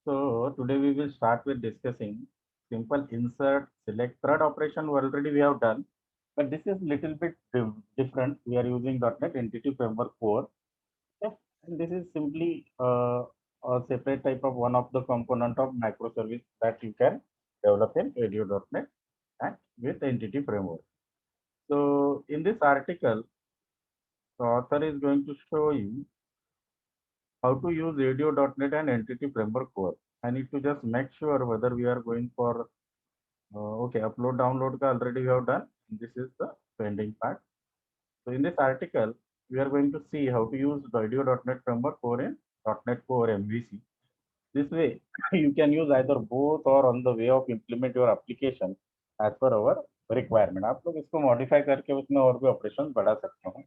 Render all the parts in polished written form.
So today we will start with discussing simple insert, select, third operation already we have done, but this is little bit different. We are using .NET Entity Framework 4. Okay? And this is simply a separate type of one of the component of microservice that you can develop in ADO.NET and with Entity Framework. So in this article, the author is going to show you how to use ADO.NET and Entity Framework Core. I need to just make sure whether we are going for okay, upload download ka already we have done. This is the pending part. So in this article, we are going to see how to use the ADO.NET Framework Core in .NET Core MVC. This way, you can use either both or on the way of implement your application as per our requirement. आप लोग इसको modify करके उसमें और भी operations बढ़ा सकते हो.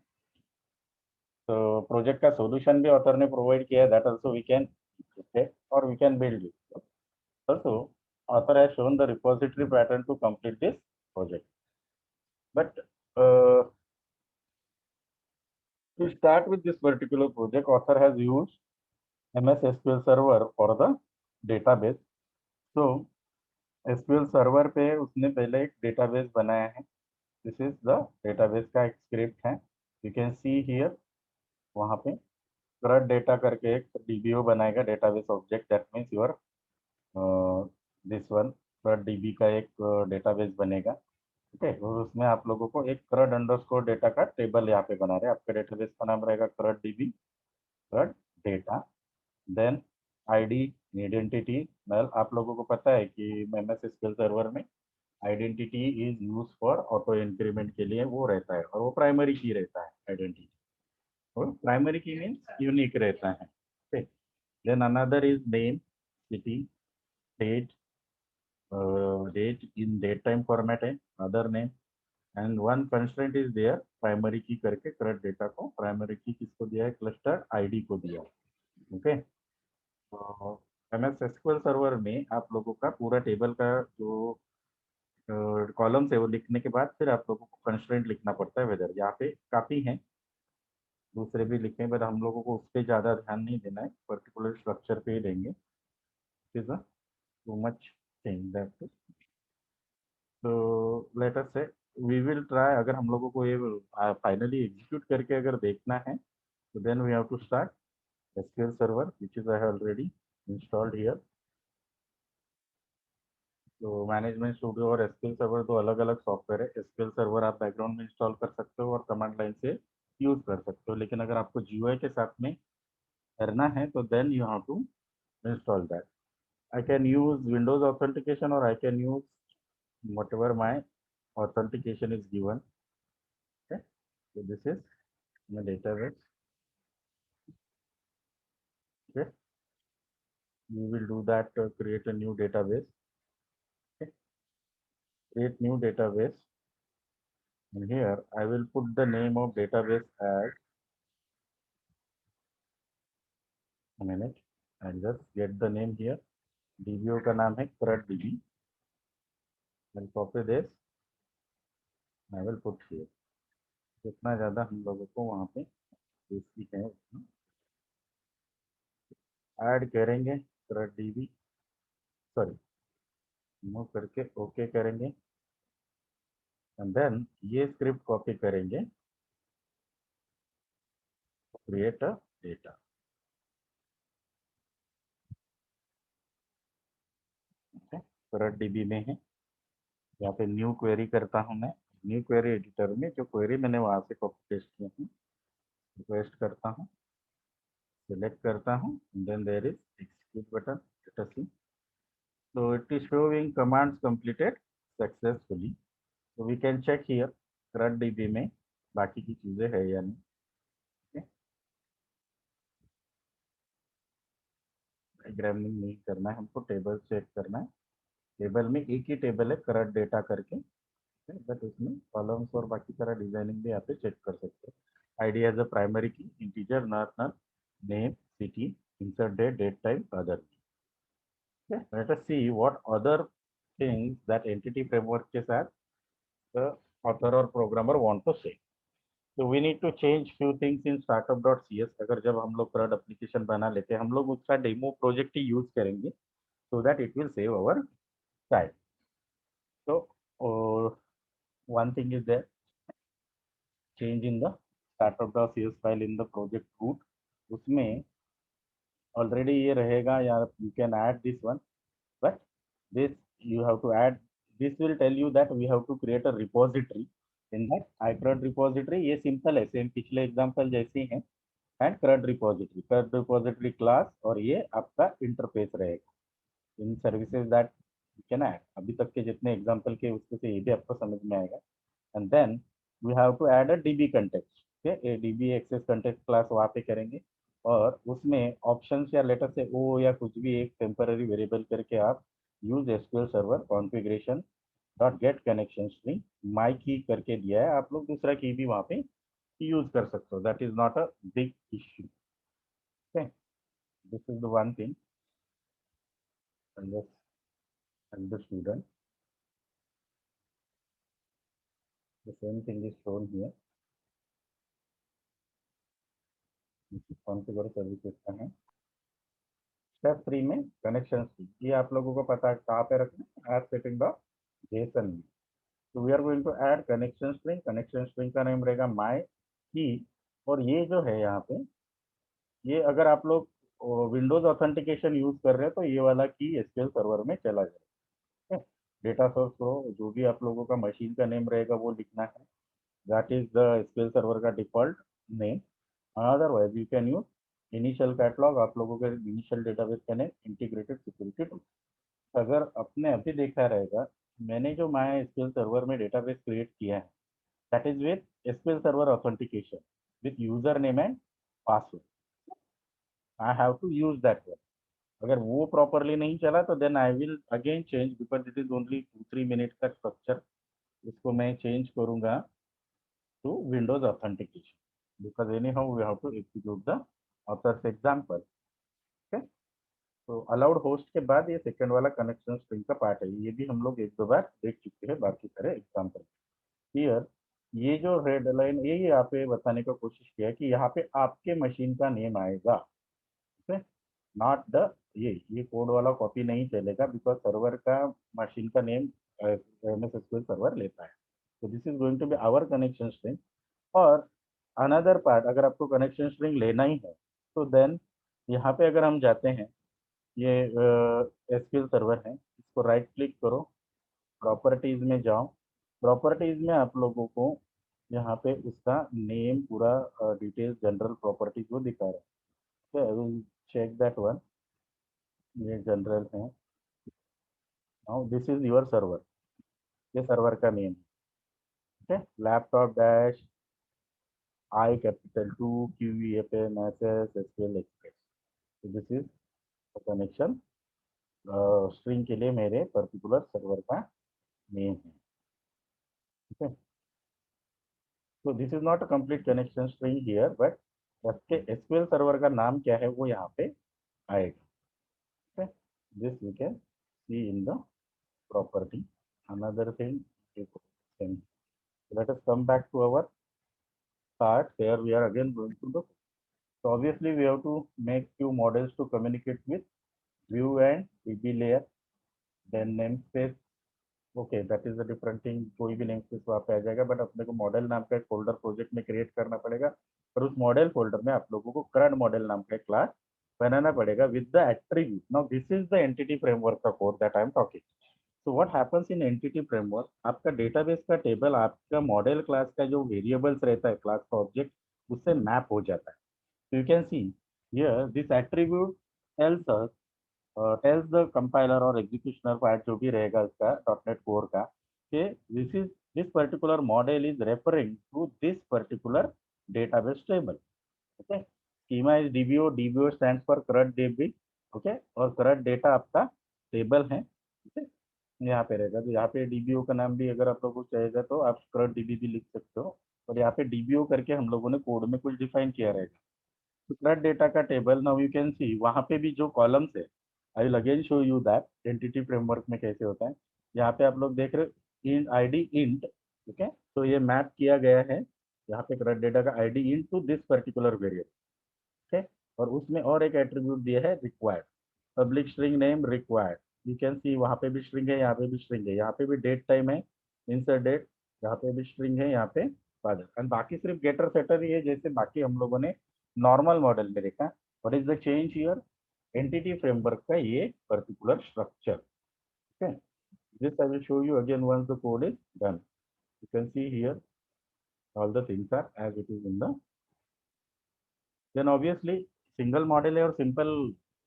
तो प्रोजेक्ट का सॉल्यूशन भी ऑथर ने प्रोवाइड किया है, that also we can check or we can build it. Also, author has shown the repository pattern to complete this project. But to start with this particular project, author has used MS SQL Server for the database. So SQL Server पे उसने पहले एक database बनाया है. This is the database का एक script है. You can see here वहाँ पे CRUD data करके एक DBO बनाएगा, database object. That means your this one CRUD DB का एक डेटाबेस बनेगा. ठीक है, और उसमें आप लोगों को एक CRUD अंडरस्कोर डेटा का टेबल यहाँ पे बना रहे हैं. आपके डेटाबेस का नाम रहेगा CRUD DB CRUD data. Then ID identity null. आप लोगों को पता है कि MS SQL सर्वर में identity is use for auto increment के लिए वो रहता है, और वो प्राइमरी की रहता है आइडेंटिटी, और प्राइमरी की मीन्स यूनिक रहता है. ठीक. Then another is name, city, date, date in date time format है, other name, and one constraint is there, primary key करके CRUD data को primary key किसको दिया है, cluster ID को दिया. ओके. तो MS SQL सर्वर में आप लोगों का पूरा टेबल का जो कॉलम्स है वो लिखने के बाद फिर आप लोगों को कंस्ट्रेंट लिखना पड़ता है. वेदर यहाँ पे काफी है, दूसरे भी लिखे, बट हम लोगों को उस पर ज्यादा ध्यान नहीं देना है, पर्टिकुलर स्ट्रक्चर पे ही देंगे. Is too much thing that. तो let us say we will try. अगर हम लोगों को ये फाइनली एग्जीक्यूट करके अगर देखना है तो then we have to start SQL server which is I have already installed here. तो मैनेजमेंट स्टूडियो और SQL सर्वर दो अलग अलग सॉफ्टवेयर है. SQL सर्वर आप बैकग्राउंड में इंस्टॉल कर सकते हो और कमांड लाइन से यूज कर सकते हो, लेकिन अगर आपको GUI के साथ में करना है तो then you have to install that. I can use Windows authentication और I can use whatever my authentication is given. Okay, so this is my database. Okay, we will do that, create a new database. Okay, create new database, and here I will put the name of database as, a minute, I'll just get the name here. DBO का नाम है CRUD DB. I'll copy this, I will put here. जितना ज़्यादा हम लोगों को वहाँ पे बेसिक है उतना ऐड करेंगे. CRUD DB, सॉरी, मूव करके ओके करेंगे, एंड देन ये स्क्रिप्ट कॉपी करेंगे, create a data. CRUD DB में है, यहाँ पे न्यू क्वेरी करता हूँ मैं. न्यू क्वेरी एडिटर में जो क्वेरी मैंने वहाँ से कॉपी पेस्ट किया हूँ, पेस्ट करता हूँ, सिलेक्ट करता हूँ, then there is execute button. Let us see. So it is showing commands completed successfully. So we can check here CRUD DB में बाकी की चीजें है या नहीं. डायग्रामिंग नहीं करना है हमको, टेबल चेक करना है. टेबल में एक ही टेबल है CRUD डेटा करके, बट उसमें कॉलम्स और बाकी सारा डिजाइनिंग भी यहाँ पे चेक कर सकते हो. ID as a primary key, integer, not null, name, city, insert date, date type, other. Okay, let us see what other things that entity framework के साथ the author or programmer want to say. तो we need to change few things in startup.cs। अगर जब हम लोग CRUD application बना लेते हैं, हम लोग उसका डेमो प्रोजेक्ट ही यूज करेंगे, so that it will save our time. तो one thing is that change in the startup.cs file in the project root, उसमें ऑलरेडी ये रहेगा, या you can add this one, but this you have to add, this will tell you that we have to create a repository in that iCRUD repository। ये simple है, same पिछले example जैसे ही है। And CRUD repository class, और ये आपका interface रहेगा in services that you can add. अभी तक के जितने एग्जांपल के उसके से ये भी आपको समझ में आएगा। And then we have to add a DB context. Okay, DB access context class वहाँ पे करेंगे, और उसमें ऑप्शंस या लेटर से ओ या कुछ भी एक टेम्पररी वेरिएबल करके आप use SQL server configuration dot get connection string my key करके दिया है, आप लोग दूसरा की भी वहाँ पे यूज कर सकते हो। That is not a big issue. Okay, this is the one thing. And the student, the same thing is shown here। Configure services का है। स्टेप 3 में कनेक्शन स्ट्रिंग, ये आप लोगों को पता है कहाँ पे रखना है, ऐप सेटिंग डॉट जेसन में। तो we are going to add connection string. Connection string का नेम रहेगा माई की, और ये जो है यहाँ पे, ये अगर आप लोग विंडोज ऑथेंटिकेशन यूज कर रहे हैं तो ये वाला की एसक्यूएल सर्वर में चला जाएगा। डेटा सोर्स को जो भी आप लोगों का मशीन का नेम रहेगा वो लिखना है, that is the SQL server का default name. Otherwise you can use initial catalog, आप लोगों के इनिशियल डेटाबेस का नेम, इंटीग्रेटेड सिक्योरिटी टूल। अगर आपने अभी देखा रहेगा, मैंने जो माय एसक्यूएल सर्वर में डेटाबेस क्रिएट किया है, that is with SQL server authentication with user name and password. I have to use that one. अगर वो प्रॉपरली नहीं चला तो then I will again change, because it is only 2-3 minute का structure. इसको मैं चेंज करूंगा to Windows authentication, because anyhow we have to execute the authors example. Okay, तो अलाउड होस्ट के बाद ये सेकंड वाला कनेक्शन स्ट्रिंग का पार्ट है, ये भी हम लोग एक दो बार देख चुके हैं बाकी सारे एग्जाम्पल। हियर ये जो रेड लाइन, ये यहाँ पे बताने का कोशिश किया है कि यहाँ पे आपके मशीन का नेम आएगा, ठीक है, नॉट द ये कोड वाला कॉपी नहीं चलेगा, बिकॉज सर्वर का मशीन का नेम एमएस एसक्यूएल सर्वर लेता है। तो this is going to be our connection string. और अनदर पार्ट, अगर आपको कनेक्शन स्ट्रिंग लेना ही है तो देन यहाँ पे अगर हम जाते हैं, ये एसक्यूएल सर्वर है, इसको राइट क्लिक करो, प्रॉपर्टीज में जाओ। प्रॉपर्टीज में आप लोगों को यहाँ पे उसका नेम पूरा डिटेल्स जनरल प्रॉपर्टीज वो दिखा रहा है। I will check that one. ये जनरल है। Now this is your server, ये सर्वर का नेम है, laptop dash I capital 2 QVFM SS SQL express. तो दिस इज कनेक्शन स्ट्रिंग के लिए मेरे पर्टिकुलर सर्वर का नेम है। ठीक है, तो this is not a complete connection string here, but आपके एसक्यूएल सर्वर का नाम क्या है वो यहाँ पे आएगा। ठीक है, this we can see in the property. Another thing, let us come back to our part. Here we are again going to the, so obviously we have to make few models to communicate with view and DB layer, then namespace। Okay, that is a different thing, कोई भी name space वहाँ पे आ जाएगा, but अपने को model नाम का एक फोल्डर प्रोजेक्ट में क्रिएट करना पड़ेगा, और उस मॉडल फोल्डर में आप लोगों को करंट मॉडल नाम का एक क्लास बनाना पड़ेगा with the attribute. Now this is the entity framework का code that I am talking. So what happens in entity framework, आपका डेटाबेस का टेबल आपका मॉडल क्लास का जो वेरिएबल्स रहता है क्लास का ऑब्जेक्ट, उससे मैप हो जाता है। So you can see here this attribute tells us tells the compiler or executioner part जो भी रहेगा इसका .NET Core का, कि this particular model is referring to this particular database table। okay, schema is DBO, DBO stands for CRUD DB। okay, और CRUD data आपका table है, ठीक है, यहाँ पे रहेगा। तो यहाँ पे DBO का नाम भी अगर आप लोगों को चाहेगा तो आप CRUD DB भी लिख सकते हो, और यहाँ पे DBO करके हम लोगों ने कोड में कुछ डिफाइन किया रहेगा। फ्लड डेटा का टेबल, नाउ यू कैन सी वहाँ पे भी जो कॉलम्स है, I will again show you that entity framework में कैसे होता है। यहाँ पे आप लोग देख रहे हो इन आईडी इंट, ठीक है, तो ये मैप किया गया है यहाँ पे CRUD डेटा का ID into this particular variable, ठीक है। और उसमें और एक एट्रीब्यूट दिया है required, public string name required. You can सी वहाँ पे भी स्ट्रिंग है, यहाँ पे भी स्ट्रिंग है, यहाँ पे भी डेट टाइम है, इंसर्ट डेट, यहाँ पे भी स्ट्रिंग है, यहाँ पे फादर, एंड बाकी सिर्फ गेटर सेटर ही है, जैसे बाकी हम लोगों ने नॉर्मल मॉडल में देखा। What is the change here? Entity framework का ये particular structure, okay. This I will show you again once the code is done. You can see here all the things are as it is in the, then obviously single model है और simple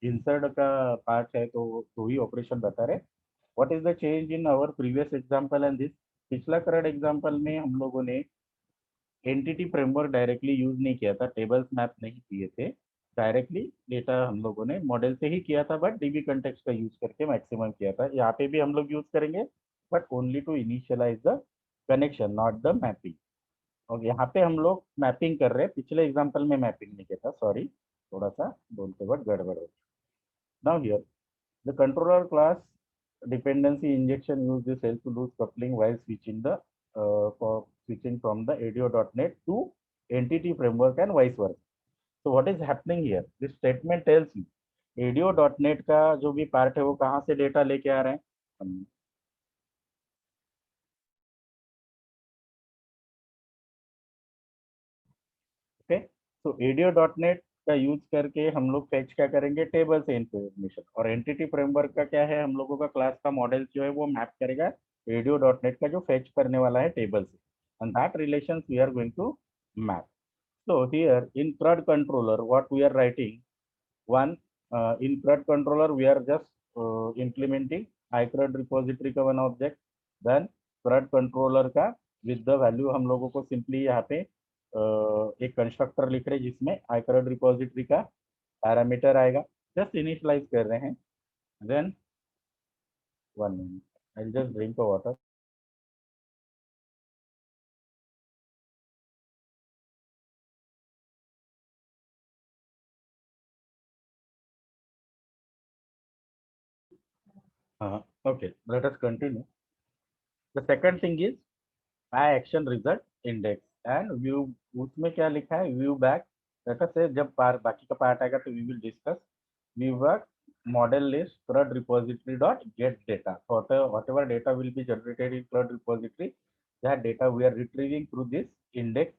insert का part है, तो ही operation बता रहे। What is the change in our previous example and this? पिछला current example में हम लोगों ने एंटिटी फ्रेमवर्क डायरेक्टली यूज नहीं किया था, टेबल्स मैप नहीं किए थे, डायरेक्टली डेटा हम लोगों ने मॉडल से ही किया था, बट डीबी कंटेक्स्ट का यूज करके मैक्सिमम किया था। यहाँ पे भी हम लोग यूज करेंगे, but only to initialize the connection, not the mapping. और यहाँ पे हम लोग मैपिंग कर रहे हैं, पिछले एग्जाम्पल में मैपिंग नहीं किया था, सॉरी, थोड़ा सा बोलते वक्त गड़बड़ हो। Now here the controller class dependency injection use this help to lose coupling while switching the for switching from the ADO.NET to entity framework and vice versa. So what is happening here? This statement tells you ADO.NET का जो भी part है वो कहाँ से data लेके आ रहे हैं। ओके, तो ADO.NET का यूज करके हम लोग फेच क्या करेंगे? टेबल से इंफॉर्मेशन। और एंटिटी फ्रेमवर्क का क्या है? हम लोगों का क्लास का मॉडल जो है वो मैप करेगा ADO.NET का जो फेच करने वाला है टेबल से, and that relation we are going to map. So here in CRUD controller, what we are writing, one in CRUD controller we are just implementing iCRUD repository का one object, then CRUD controller का with the value हम लोगों को simply यहाँ पे एक constructor लिख रहे हैं जिसमें iCRUD repository का पैरामीटर आएगा, just initialize कर रहे हैं। then one minute, I'll just drink a water. Okay, let us continue. The second thing is action result index and view। उसमें क्या लिखा है? व्यू बैक डाटा से जब बाकी का पार्ट आएगा तो we will discuss. View back model list CRUD repository dot get data, so whatever data will be generated in CRUD repository, that data we are retrieving through this index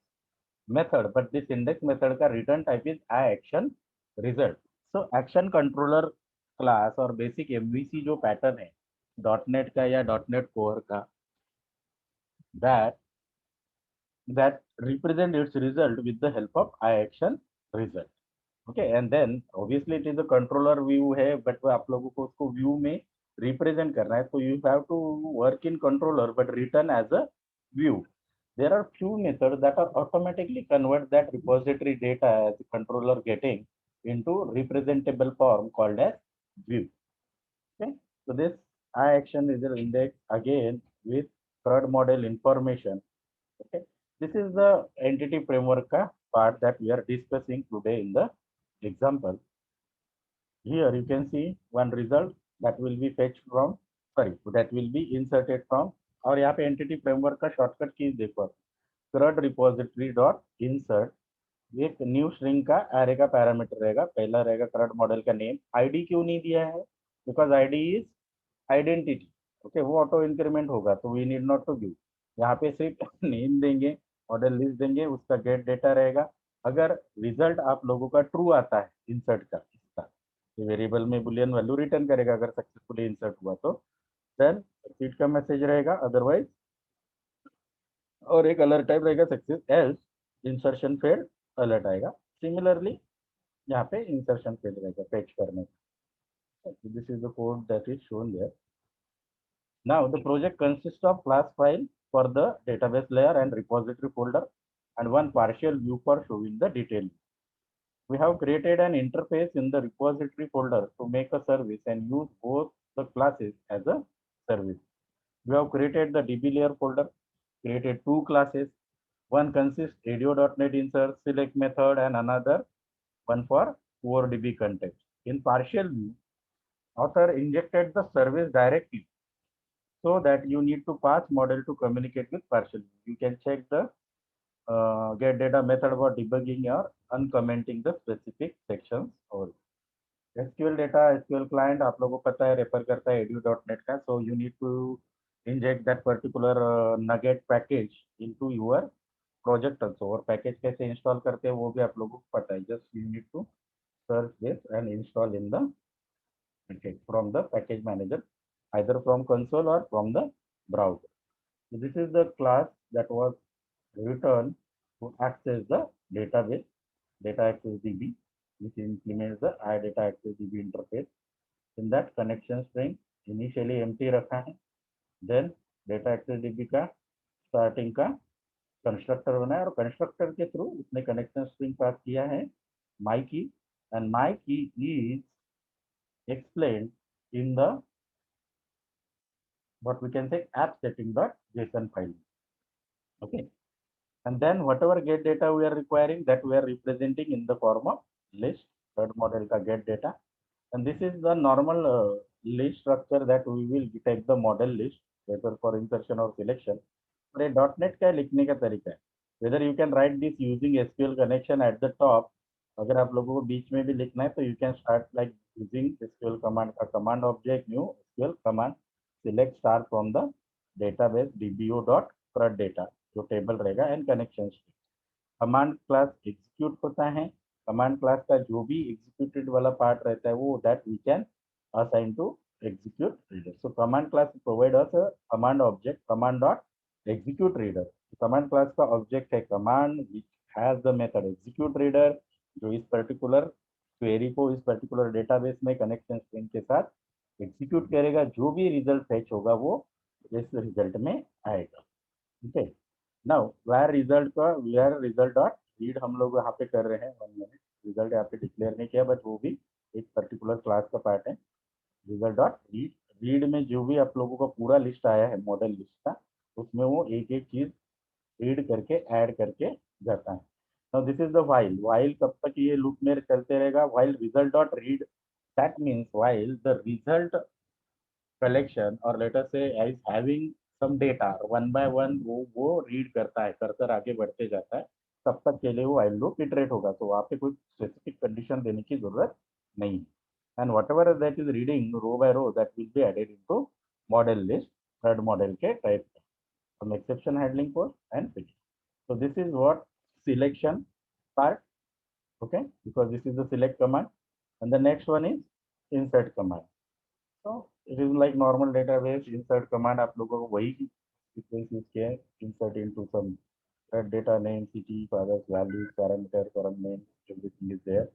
method, but this index method का return type is action result। so action controller class और basic MVC जो pattern है .NET का या .NET Core का, that represent its result with the help of action result। okay, and then obviously it is a controller view है, but वो आप लोगों को उसको view में represent करना है, तो you have to work in controller but written as a view। there are few methods that are automatically convert that repository data as a controller getting into representable form called as view। okay, so this action is an index again with CRUD model information। okay, this is the entity framework ka part that we are discussing today in the example। here you can see one result that will be fetched from, sorry, that will be inserted from। और यहाँ पे entity framework का shortcut keys देखो, CRUD repository dot insert, एक new string का array का parameter रहेगा, पहला रहेगा CRUD मॉडल का नेम। आईडी क्यों नहीं दिया है? Because ID is identity. Okay, वो ऑटो इंक्रीमेंट होगा तो we need not to give. यहाँ पे सिर्फ नेम देंगे, मॉडल लिस्ट देंगे, उसका गेट डेटा रहेगा। अगर रिजल्ट आप लोगों का ट्रू आता है इंसर्ट का, इसका वेरिएबल में बुलियन वैल्यू रिटर्न करेगा अगर सक्सेसफुली इंसर्ट हुआ तो, देन सक्सीड का मैसेज रहेगा, अदरवाइज और एक अलर्ट टाइप रहेगा success, else insertion failed alert आएगा। सिमिलरली यहाँ पे इंसर्शन फेल रहेगा फेच करने का। This is the code that is shown there. Now the project consists of class file for the database layer and repository folder, and one partial view for showing the detail। We have created an interface in the repository folder to make a service and use both the classes as a service। We have created the DB layer folder, created two classes. One consists ADO.NET insert select method and another one for core DB context। In partial view, author injected the service directly, so that you need to pass model to communicate with partial view। You can check the get data method for debugging or uncommenting the specific sections और SQL data SQL client आप लोगों को पता है refer करता है edu.net का, so you need to inject that particular nugget package into your project also, और पैकेज कैसे इंस्टॉल करते हैं वो भी आप लोगों को पता है, just you need to search this and install in the from the package manager, either from console or from the browser. So this is the class that was written to access the database, data access DB, which implements the iData access DB interface. In that connection string initially empty रखा है, then data access DB का starting का constructor बनाया और constructor के through उसने connection string pass किया है my key, and my key is explained in the what we can say app setting.json file. Okay, and then whatever get data we are requiring, that we are representing in the form of list, third model ka get data, and this is the normal list structure that we will take the model list whether for insertion or selection. और ये .NET का लिखने का तरीका है, whether you can write this using SQL connection at the top, अगर आप लोगों को बीच में भी लिखना है तो you can start like using SQL command का command object new SQL command select star from the database dbo.crud data जो टेबल रहेगा and connection. Command class execute होता है, कमांड क्लास का जो भी एग्जीक्यूटेड वाला पार्ट रहता है वो that we can assign to execute reader. So command class provide us a command object command dot execute reader. Command class का object है command which has the method execute reader जो इस particular query को इस particular database में connection string के साथ execute करेगा, जो भी result fetch होगा वो इस result में आएगा। ठीक है, नाउ where result का where result डॉट रीड हम लोग यहाँ पे कर रहे हैं, रिजल्ट यहाँ पे डिक्लेयर नहीं किया बट वो भी एक पर्टिकुलर क्लास का पार्ट है। रिजल्ट डॉट रीड, रीड में जो भी आप लोगों का पूरा लिस्ट आया है मॉडल लिस्ट का, उसमें वो एक एक चीज रीड करके ऐड करके जाता है। Now this is the while, while कब तक ये लूप में चलते रहेगा, while result dot read, that means while the result collection or let us say is having some data one by one वो रीड करता है, कर्सर आगे बढ़ते जाता है, तब तक के लिए वो while loop इटरेट होगा, तो वहाँ पे कोई स्पेसिफिक कंडीशन देने की जरूरत नहीं है। And whatever that is reading row by row that will be added into model list, third model के type from exception handling post and finish. So this is what selection part, okay, because this is the select command, and the next one is insert command. So it is like normal database insert command, आप लोगों को वही sequence use किया है, insert into some data name city fathers values parameter column name everything is there,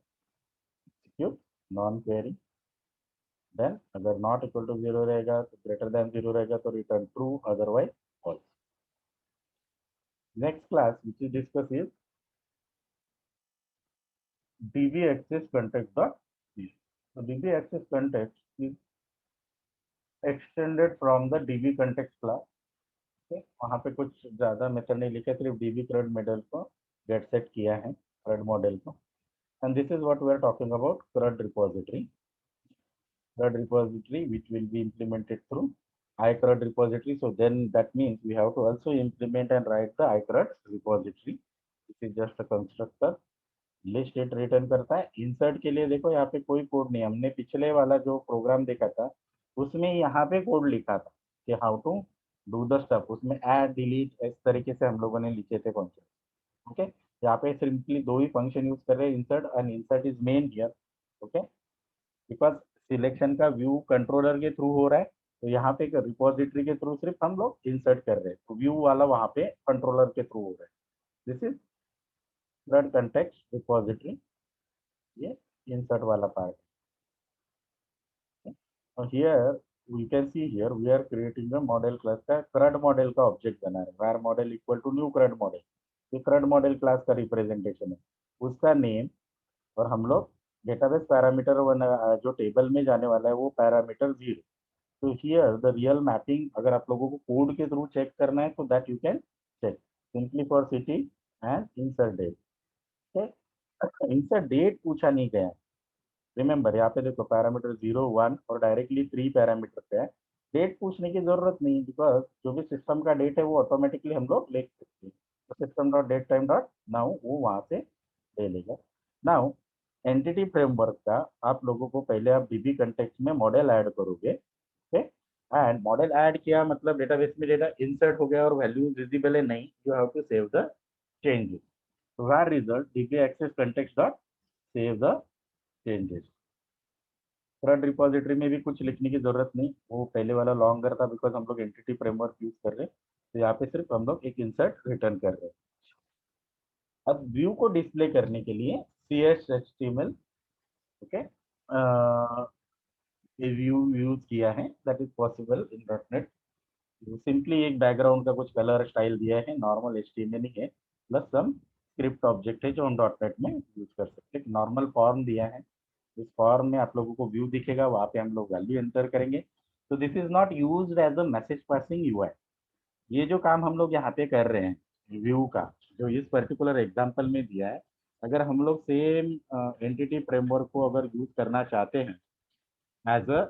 execute non query, then अगर not equal to 0 रहेगा तो greater than 0 रहेगा तो return true otherwise false. Next class which we discuss is db access context dot c. So db access context is extended from the db context class. वहाँ पे कुछ ज्यादा method नहीं लिखे, सिर्फ db CRUD मॉडल को गेट सेट किया है CRUD मॉडल को, and this is what we are talking about CRUD repository. CRUD repository which will be implemented through iCRUD repository. So then that means we have to also implement and write the iCRUD repository. This is just a constructor, list it return करता है। Insert के लिए देखो यहाँ पे कोई code नहीं, हमने पिछले वाला जो प्रोग्राम देखा था उसमें यहाँ पे कोड लिखा था कि how to do the stuff, उसमें ऐड डिलीट इस तरीके से हम लोगों ने लिखे थे फंक्शन। ओके, यहाँ पे सिंपली दो ही फंक्शन यूज कर रहे हैं, insert and insert is main here. Okay, because selection का व्यू कंट्रोलर के थ्रू हो रहा है, तो यहाँ पे रिपोजिटरी के थ्रू सिर्फ हम लोग इंसर्ट कर रहे हैं, तो व्यू वाला वहाँ पे कंट्रोलर के थ्रू हो रहा है। This is CRUD context repository, ये insert वाला part है। और here we can see here we are creating a model class का CRUD model का object बना है, var model equal to new CRUD model, ये CRUD model class का representation है, उसका name, और हम लोग database parameter जो टेबल में जाने वाला है वो parameter 0। तो here the real mapping अगर आप लोगों को कोड के थ्रू चेक करना है तो that you can check simply for city and insert date। इनसे डेट पूछा नहीं गया, रिमेंबर यहाँ पे देखो पैरामीटर 0 1 और डायरेक्टली 3 पैरामीटर पे है, डेट पूछने की जरूरत नहीं, बिकॉज जो भी सिस्टम का डेट है वो ऑटोमेटिकली हम लोग लिख सकते हैं। System dot date time dot now वो वहां से ले लेगा। नाउ एंटिटी फ्रेमवर्क का आप लोगों को पहले आप डीबी कंटेक्स्ट में मॉडल ऐड करोगे, ओके। एंड मॉडल ऐड किया मतलब डेटाबेस में डेटा इंसर्ट हो गया और वैल्यू विजिबल है नहीं, you have to save the changes. Var result DB access context dot save the changes. Front repository में भी कुछ लिखने की जरूरत नहीं, वो पहले वाला लॉन्गर था बिकॉज हम लोग एंटिटी फ्रेमवर्क यूज कर रहे हैं, तो यहाँ पे सिर्फ हम लोग एक इंसर्ट रिटर्न कर रहे हैं। अब व्यू को डिस्प्ले करने के लिए C S H T M L, okay, view use किया है, that is possible in dot net. Simply एक बैकग्राउंड का कुछ कलर स्टाइल दिया है, नॉर्मल एचटीएमएल ही है, प्लस सम स्क्रिप्ट ऑब्जेक्ट है जो हम डॉट नेट में यूज कर सकते हैं। नॉर्मल फॉर्म दिया है, इस फॉर्म में आप लोगों को व्यू दिखेगा, वहां पे हम लोग वैल्यू एंटर करेंगे। तो this is not used as a message passing UI. ये जो काम हम लोग यहाँ पे कर रहे हैं व्यू का, जो इस पर्टिकुलर एग्जांपल में दिया है, अगर हम लोग सेम एंटिटी फ्रेमवर्क को अगर यूज करना चाहते हैं as a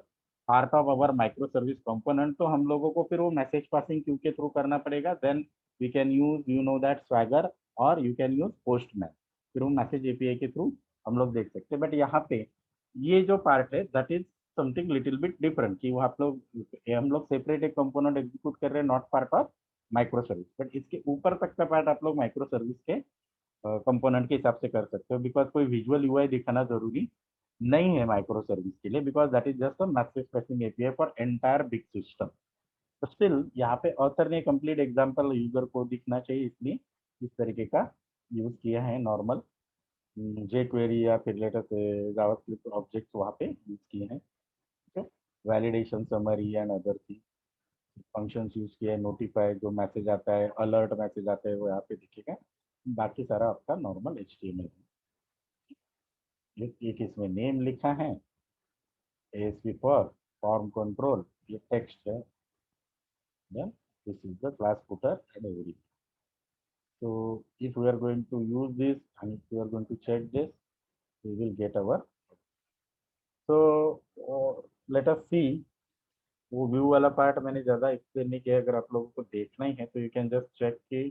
part of our micro service component, तो हम लोगों को फिर वो मैसेज पासिंग क्यू के थ्रू करना पड़ेगा। Then we can use you know that Swagger, और यू कैन यूज पोस्टमैन, फिर वो मैसेज एपीआई के थ्रू हम लोग देख सकते हैं। बट यहाँ पे ये जो पार्ट है that is something little bit different, कि वो आप लोग हम लोग सेपरेट एक कंपोनेंट एग्जीक्यूट कर रहे हैं, not part of micro service. But इसके ऊपर तक का पार्ट आप लोग माइक्रो सर्विस के कंपोनेंट के हिसाब से कर सकते हो, बिकॉज कोई विजुअल यूआई दिखाना जरूरी नहीं है माइक्रो सर्विस के लिए, because that is just a message passing API for entire big system. तो स्टिल यहाँ पे ऑथर ने कंप्लीट एग्जांपल यूजर को दिखना चाहिए, इसलिए इस तरीके का यूज किया है। नॉर्मल जे क्वेरी या फिर लेटर से जावास्क्रिप्ट ऑब्जेक्ट्स वहाँ पे यूज किए हैं, ठीक है। Validation summary and other thing functions use किए हैं। नोटिफाई जो मैसेज आता है, अलर्ट मैसेज आता है, वो यहाँ पे दिखेगा। बाकी सारा आपका नॉर्मल एचटीएमएल है। एक इसमें नेम लिखा है, ASP फॉर फॉर्म कंट्रोल, ये टेक्स्ट है। Then this is the class footer and everything. So if we are going to use this and if we are going to check this, we will get our. So let us see. वो view वाला part मैंने ज़्यादा explain नहीं किया, अगर आप लोगों को देखना ही है तो यू कैन जस्ट चेक कि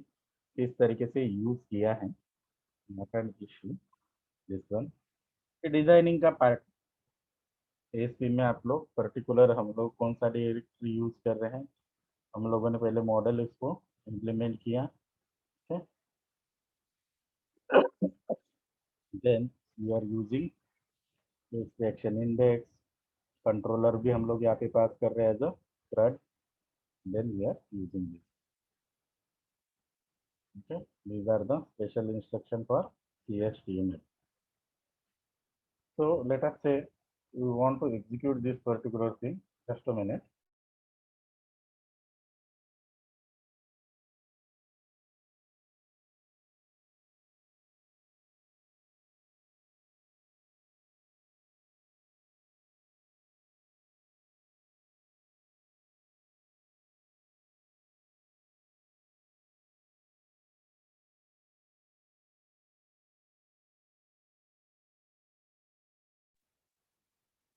किस तरीके से यूज़ किया है। Not an issue this one. Designing का पार्ट, एएसपी में आप लोग पर्टिकुलर हम लोग कौन सा डायरेक्टरी यूज कर रहे हैं, हम लोगों ने पहले मॉडल इसको इम्प्लीमेंट किया, ठीक है। Then we are using action index, controller भी हम लोग यहाँ पे पास कर रहे हैं as a thread. Then we are using this, okay, these are the special instruction for HTML. So let us say we want to execute this particular thing. Just a minute.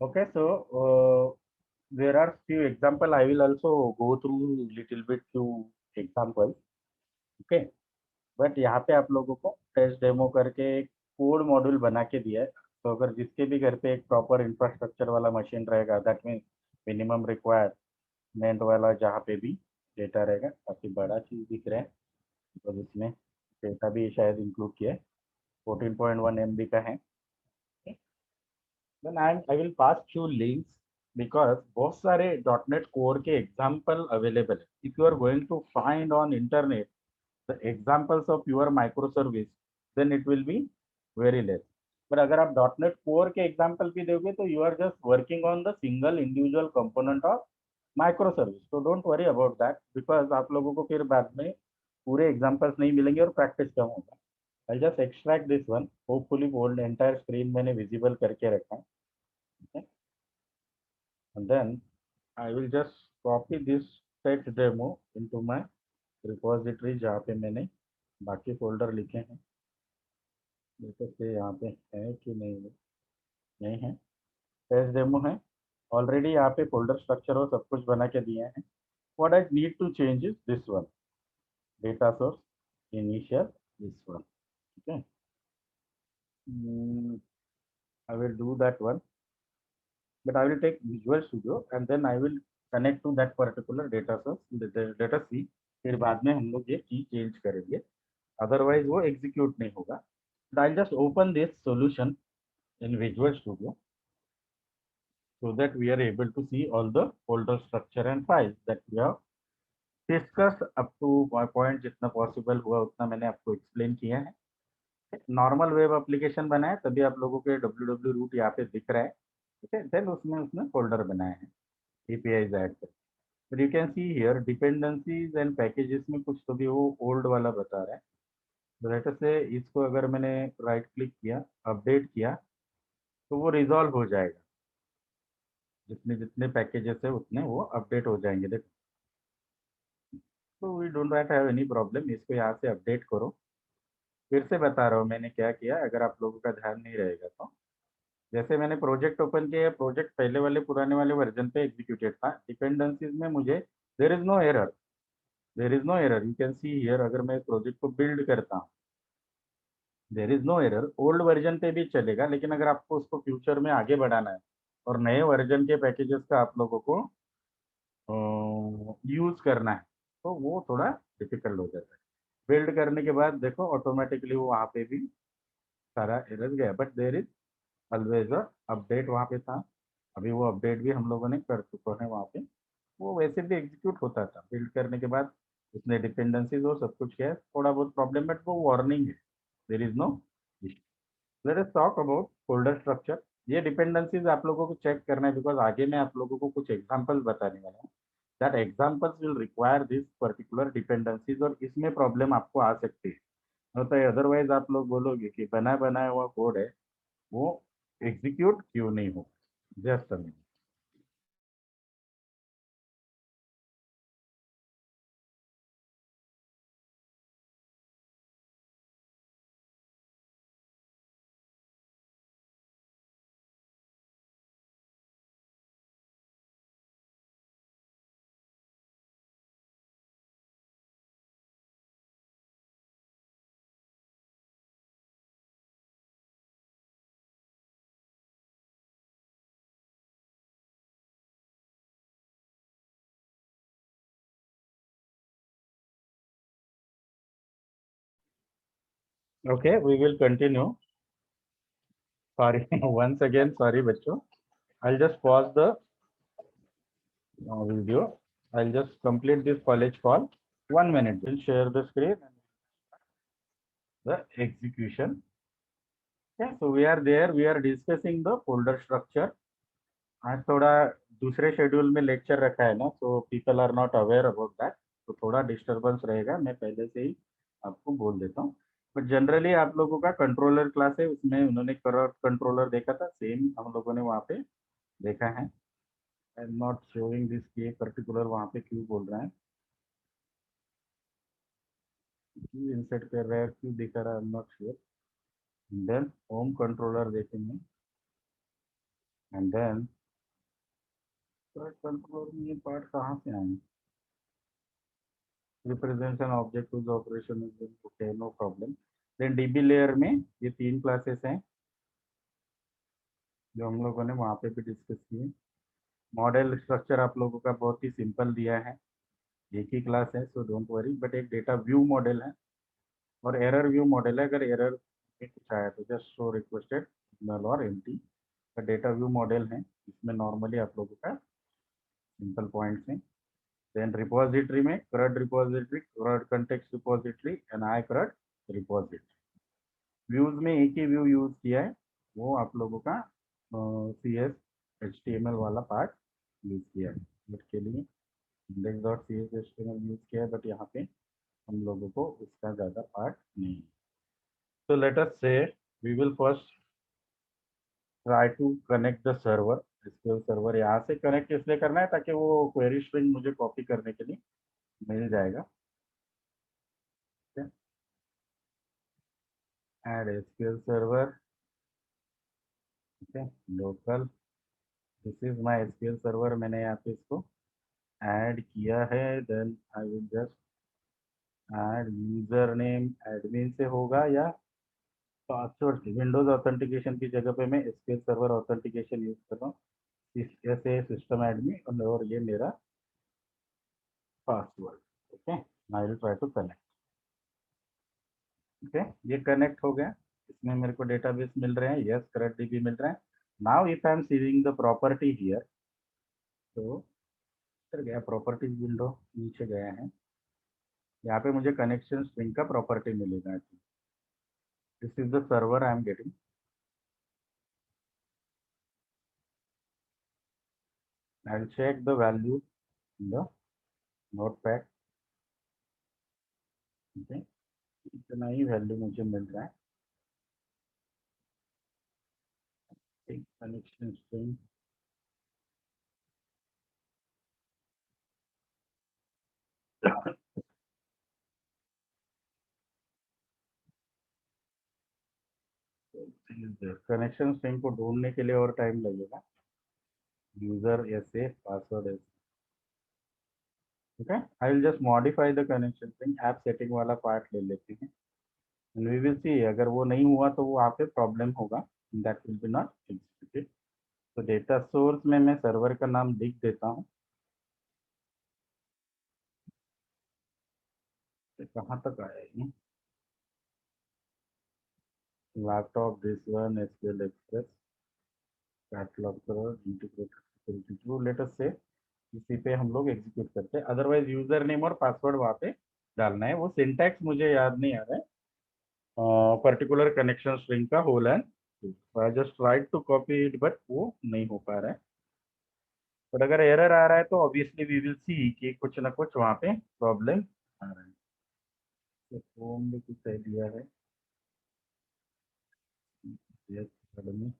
Okay, so there are few example. I will also go through little bit few examples. Okay, but यहाँ पे आप लोगों को test demo करके एक code module बना के दिया है। तो अगर जिसके भी घर पे एक प्रॉपर इंफ्रास्ट्रक्चर वाला मशीन रहेगा, दैट मीन्स मिनिमम रिक्वायरमेंट वाला जहाँ पे भी डेटा रहेगा, काफ़ी बड़ा चीज़ दिख रहा है, तो इसमें डेटा भी शायद इंक्लूड किया है, 14.1 MB का है। Then I will pass few links because बहुत सारे .NET Core के example available है. If you are going to find on internet the examples of your microservice, then it will be very less. पर अगर आप .NET Core के example भी दोगे तो you are just working on the single individual component of microservice. So don't worry about that because आप लोगों को फिर बाद में पूरे examples नहीं मिलेंगे और practice कम होगा. I'll just extract this one. Hopefully वो entire screen मैंने visible करके रखा है. Okay. And then I will just copy this text demo into my repository जहाँ पे मैंने बाकी फोल्डर लिखे हैं। जैसे कि यहाँ पे है कि नहीं है, नहीं है, टेस्ट डेमो है ऑलरेडी, यहाँ पे फोल्डर स्ट्रक्चर और सब कुछ बना के दिए हैं। What I need to change is this one, data source, initial this one. Okay. I will do that one, but I will take Visual Studio and then I will connect to that particular data source, data C. फिर बाद में हम लोग ये की change करेंगे, otherwise वो execute नहीं होगा. But I'll just open this solution in Visual Studio so that we are able to see all the folder structure and files that we have discussed up to point. जितना possible हुआ उतना मैंने आपको explain किया है. Normal web application बनाए तभी आप लोगों के www रूट यहाँ पे दिख रहा है. ठीक है, देन उसमें उसने फोल्डर बनाए हैं APIs ऐड कर. But you can see here dependencies and packages में कुछ तो भी वो ओल्ड वाला बता रहा है. लेटर से इसको अगर मैंने राइट क्लिक किया, अपडेट किया, तो वो रिजॉल्व हो जाएगा. जितने जितने पैकेजेस है उतने वो अपडेट हो जाएंगे. देखो, तो we don't have any problem. इसको यहाँ से अपडेट करो. फिर से बता रहा हूँ मैंने क्या किया, अगर आप लोगों का ध्यान नहीं रहेगा तो. जैसे मैंने प्रोजेक्ट ओपन किया, प्रोजेक्ट पहले वाले पुराने वाले वर्जन पे एग्जीक्यूटेड था. डिपेंडेंसीज में मुझे there is no error, there is no error. You can see here, अगर मैं प्रोजेक्ट को बिल्ड करता हूँ, there is no error. Old version पे भी चलेगा, लेकिन अगर आपको उसको फ्यूचर में आगे बढ़ाना है और नए वर्जन के पैकेजेस का आप लोगों को यूज करना है, तो वो थोड़ा डिफिकल्ट हो जाता है. बिल्ड करने के बाद देखो ऑटोमेटिकली वो वहाँ पे भी सारा एरर गया. But there is always a update वहाँ पे था. अभी वो अपडेट भी हम लोगों ने कर चुके हैं वहाँ पे. वो वैसे भी एग्जीक्यूट होता था बिल्ड करने के बाद. उसने डिपेंडेंसीज वो सब कुछ किया है, थोड़ा बहुत प्रॉब्लम, बट वो वार्निंग है, there is no issue. Let us talk about folder structure. ये डिपेंडेंसीज आप लोगों को चेक करना है, बिकॉज आगे मैं आप लोगों को कुछ एग्जांपल्स बताने वाला हूँ. That examples will require this particular dependencies, और इसमें प्रॉब्लम आपको आ सकती है. होता है अदरवाइज आप लोग बोलोगे कि बना बनाया हुआ कोड है, वो एग्जीक्यूट क्यों नहीं हो. Just a minute. Okay, we will continue. Sorry, once again, sorry, बच्चों. I'll just pause the video. I'll just complete this college call. 1 minute. We'll share the screen and the execution. Yeah, so we are there. We are discussing the folder structure. आज थोड़ा दूसरे schedule में lecture रखा है ना, तो people are not aware about that. तो थोड़ा डिस्टरबेंस रहेगा, मैं पहले से ही आपको बोल देता हूँ. बट जनरली आप लोगों का कंट्रोलर क्लास है, उसमें उन्होंने कंट्रोलर देखा था, सेम हम लोगों ने वहाँ पे देखा है. I am not showing this के पर्टिकुलर वहाँ पे क्यों बोल रहा है, क्यों इंसर्ट कर रहा है, क्यों दिखा रहा है, I am not sure. Then home controller देखेंगे, एंड देन कंट्रोलर में ये पार्ट कहाँ से आए. Representation object to operation, okay, no problem. Then DB layer में ये 3 क्लासेस हैं जो हम लोगों ने वहाँ पे भी डिस्कस किए. मॉडल स्ट्रक्चर आप लोगों का बहुत ही सिंपल दिया है, एक ही क्लास है, सो डोंट वरी. बट एक डेटा व्यू मॉडल है और एरर व्यू मॉडल है. अगर एरर में कुछ आया तो जस्ट शो रिक्वेस्टेड नल और एम्प्टी. डेटा व्यू मॉडल है, इसमें नॉर्मली आप लोगों का सिंपल पॉइंट्स हैं. देन रिपोजिटरी में CRUD repository, CRUD context repository and iCRUD repository. Views में एक ही व्यू यूज किया है, वो आप लोगों का CS HTML वाला पार्ट यूज किया है. इसके लिए index.cs HTML यूज किया है, बट यहाँ पे हम लोगों को उसका ज़्यादा पार्ट नहीं है. So let us say we will first try to connect the server. SQL server यहाँ से कनेक्ट इसलिए करना है ताकि वो क्वेरी स्ट्रिंग मुझे कॉपी करने के लिए मिल जाएगा. ऐड SQL सर्वर, ठीक है, local. This is my SQL server. मैंने यहाँ पे इसको ऐड किया है. Then I will just and user name admin से होगा या पासवर्ड से। विंडोज ऑथेंटिकेशन की जगह पे मैं एसक्यूएल सर्वर ऑथेंटिकेशन यूज कर रहा हूँ। इससे सिस्टम एडमिन और ये मेरा password. Okay, I will try to connect. Okay, ये कनेक्ट हो गया। इसमें मेरे को डेटाबेस मिल रहे हैं, यस करेक्ट डीबी मिल रहा है। Now if I am seeing the property here, तो इधर गया प्रॉपर्टीज विंडो, नीचे गया है। यहाँ पे मुझे कनेक्शन स्ट्रिंग का प्रॉपर्टी मिलेगा। This is the server I am getting. I will check the value in the notepad. Okay, इतना ही वैल्यू मुझे मिल रहा है। कनेक्शन स्ट्रिंग कनेक्शन स्ट्रिंग को ढूंढने के लिए और टाइम लगेगा। यूजर ऐसे पासवर्ड ऐसे। Okay, I will just modify the connection string. App setting वाला पार्ट ले लेते हैं। वी विल सी, अगर वो नहीं हुआ तो वो वहाँ पे प्रॉब्लम होगा, that will B not executed. तो डेटा सोर्स में मैं सर्वर का नाम लिख देता हूँ। तो कहाँ तक आया ये? Laptop this one SQL express catalogue करो इंटीग्रेटेड लेट अस से इसी पे हम लोग एग्जीक्यूट करते हैं। अदरवाइज यूजर नेम और पासवर्ड वहाँ पे डालना है। वो सिंटैक्स मुझे याद नहीं आ रहा है, पर्टिकुलर कनेक्शन स्ट्रिंग का whole and I just tried to copy it but वो नहीं हो पा रहा है। बट अगर एरर आ रहा है तो ऑब्वियसली वी विल सी कि कुछ ना कुछ वहाँ पे प्रॉब्लम आ रहा है। तो फॉर्म में कुछ सही दिया है, yes, academy,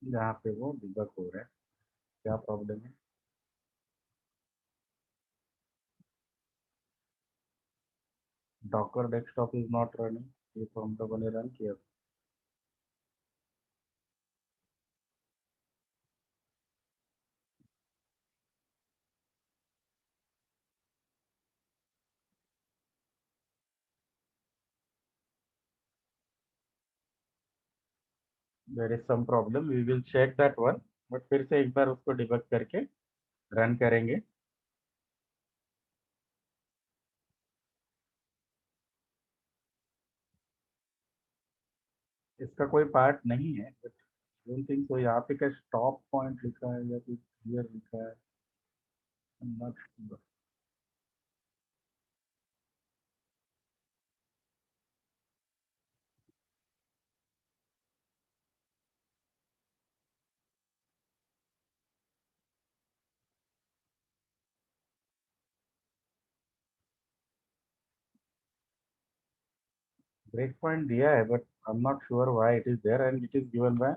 जहाँ पे वो डिबग हो रहा है। क्या प्रॉब्लम है? Docker desktop is not running. ये फॉर्म तो बने रन किया। There is some problem, we will check that one. But फिर से एक बार उसको डिबग करके रन करेंगे। इसका कोई पार्ट नहीं है, बट डोंट थिंक तो यहाँ पे क्या स्टॉप पॉइंट लिखा है या कुछ क्लियर लिखा है, नॉट श्योर। ब्रेक पॉइंट दिया है but I am not sure why it is there and it is given by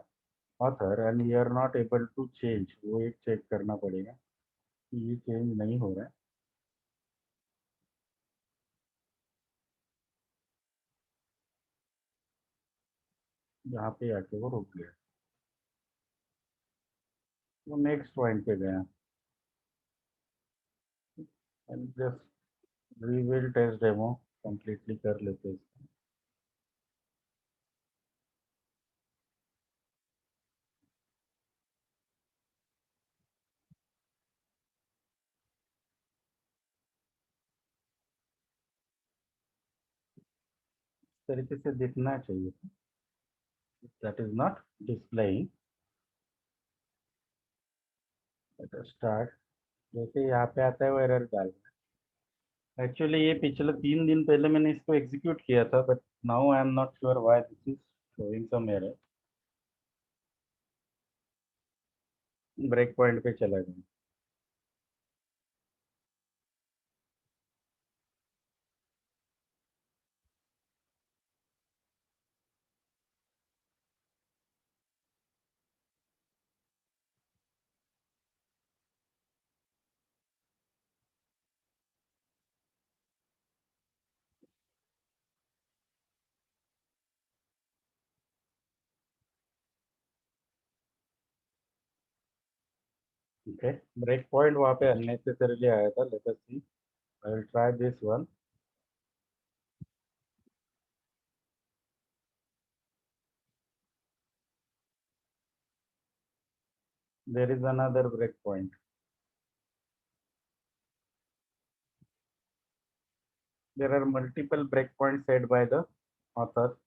author and we are not able to change. वो एक चेक करना पड़ेगा कि ये चेंज नहीं हो रहा है। यहाँ पे आके वो रुक गया। वो नेक्स्ट पॉइंट पे गया and just we will test demo completely कर लेते हैं इसको। इस तरीके से दिखना चाहिए। That is not displaying. Start, जैसे यहाँ पे आता है वो एरर डाल। एक्चुअली ये पिछले 3 दिन पहले मैंने इसको एग्जीक्यूट किया था but now I am not sure why this is showing some error. Break point पे चला गया। ओके, ब्रेक पॉइंट वहाँ पे अननेसेसरीली आया था, let us see, I will try this one. There is another break point. There are multiple break point set by the author.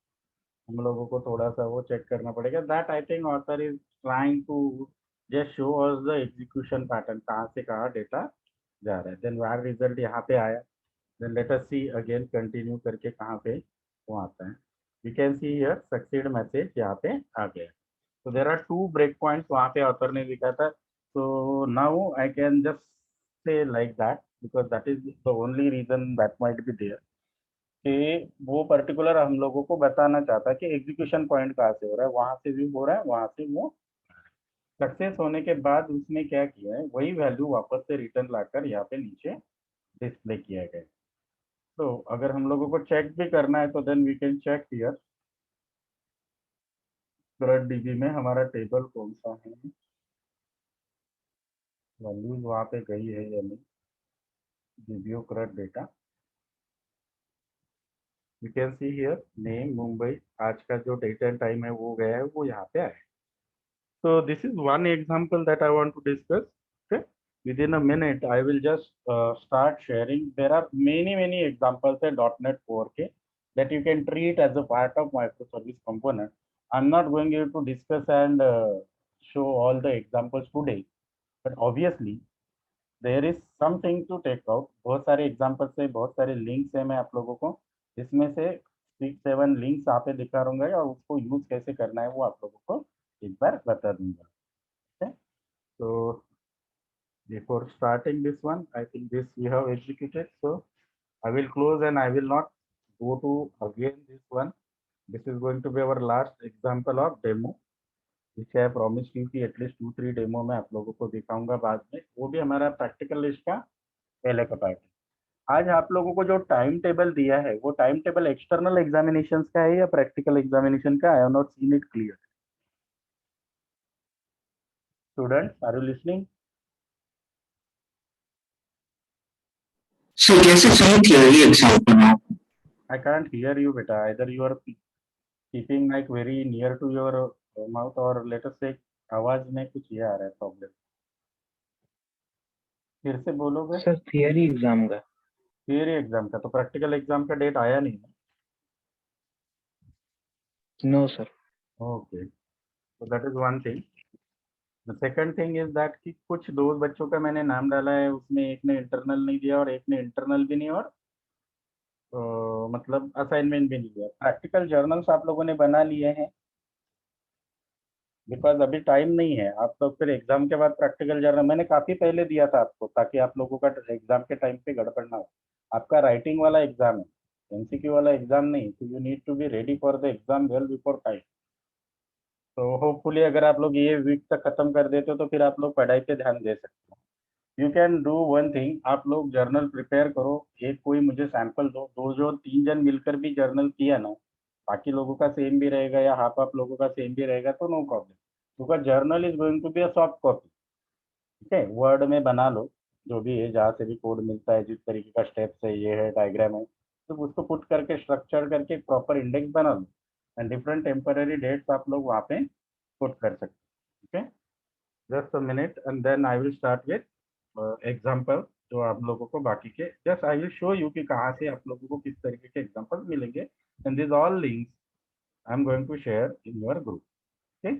हम लोगों को थोड़ा सा वो चेक करना पड़ेगा. That I think author is trying to just show us the execution pattern, कहाँ से कहाँ डेटा जा रहा है. देन वार रिजल्ट यहाँ पे आया. Then let us see again continue करके कहाँ पे वो आता है. We can see here succeed message यहाँ पे आ गया. So there are two breakpoints वहाँ पे author ने लिखा था. So now I can just say like that because that is the only reason that might be there. कि वो पर्टिकुलर हम लोगों को बताना चाहता है कि एग्जीक्यूशन पॉइंट कहाँ से हो रहा है, वहां से भी हो रहा है, वहां से वो सक्सेस होने के बाद उसने क्या किया है, वही वैल्यू वापस से रिटर्न लाकर यहाँ पे नीचे डिस्प्ले किया गया. तो अगर हम लोगों को चेक भी करना है तो then we can check here current DB में हमारा टेबल कौन सा है, वैल्यूज वहाँ पे गई है या नहीं. DBO current data, you can see here name Mumbai, आज का जो डेट एंड टाइम है वो गया है, वो यहाँ पे आया. So this is one example that I want to discuss. Okay, within a minute I will just start sharing. There are many examples in .NET 4K that you can treat as a part of microservice component. I'm not going here to discuss and show all the examples today, but obviously there is something to take out. बहुत सारे examples है, बहुत सारे links है मैं आप लोगों को इसमें से 6-7 links यहाँ पे दिखा दूंगा और उसको यूज कैसे करना है वो आप लोगों को एक बार बता दूंगा. Okay? So before starting this one, I think this we have executed. So I will close and I will not go to again this one. This is going to be our last example of demo, which I promised you कि at least 2-3 demo मैं आप लोगों को दिखाऊंगा बाद में. वो भी हमारा प्रैक्टिकल लिस्ट का पहले का पार्ट है. आज आप लोगों को जो टाइम टेबल दिया है वो टाइम टेबल एक्सटर्नल एग्जामिनेशंस का है या प्रैक्टिकल एग्जामिनेशन का. I have not seen it clear. Students, are you listening? So can you see clearly example now? I can't hear you beta. Either you are keeping like very near to your mouth or let us say आवाज में कुछ ये आ रहा है problem. फिर से बोलोगे? Sir theory exam का. थियरी एग्जाम का तो प्रैक्टिकल एग्जाम का डेट आया नहीं ना. No sir. Okay, so that is one thing. The second thing is that कि कुछ दो बच्चों का मैंने नाम डाला है, उसमें एक ने इंटरनल नहीं दिया और एक ने इंटरनल भी नहीं और मतलब असाइनमेंट भी नहीं दिया. प्रैक्टिकल जर्नल्स आप लोगों ने बना लिए हैं बिकॉज अभी टाइम नहीं है. आप लोग फिर एग्जाम के बाद प्रैक्टिकल जर्नल मैंने काफी पहले दिया था आपको ताकि आप लोगों का एग्जाम के टाइम पे गड़बड़ ना हो. आपका राइटिंग वाला एग्जाम है, एमसीक्यू वाला एग्जाम नहीं. तो you need to be ready for the exam well before time. तो होपफुली अगर आप लोग ये वीक तक खत्म कर देते हो तो फिर आप लोग पढ़ाई पे ध्यान दे सकते हो. You can do one thing, आप लोग जर्नल प्रिपेयर करो. एक कोई मुझे सैंपल दो, दो जो 3 जन मिलकर भी जर्नल किया ना, बाकी लोगों का सेम भी रहेगा या हाफ हाफ लोगों का सेम भी रहेगा तो no problem. Because journal is going to be a soft copy. ठीक है, वर्ड में बना लो जो भी है, जहाँ से भी कोड मिलता है, जिस तरीके का स्टेप्स है, ये है डायग्राम है, तो उसको पुट करके स्ट्रक्चर करके प्रॉपर इंडेक्स बना लो एंड डिफरेंट टेम्पररी डेट्स आप लोग वहाँ पे पुट कर सकते हैं. Just a minute and then I will start with example जो आप लोगों को बाकी के just I will show you कि कहाँ से आप लोगों को किस तरीके के एग्जाम्पल मिलेंगे and this all links I am going to share in your group. Okay.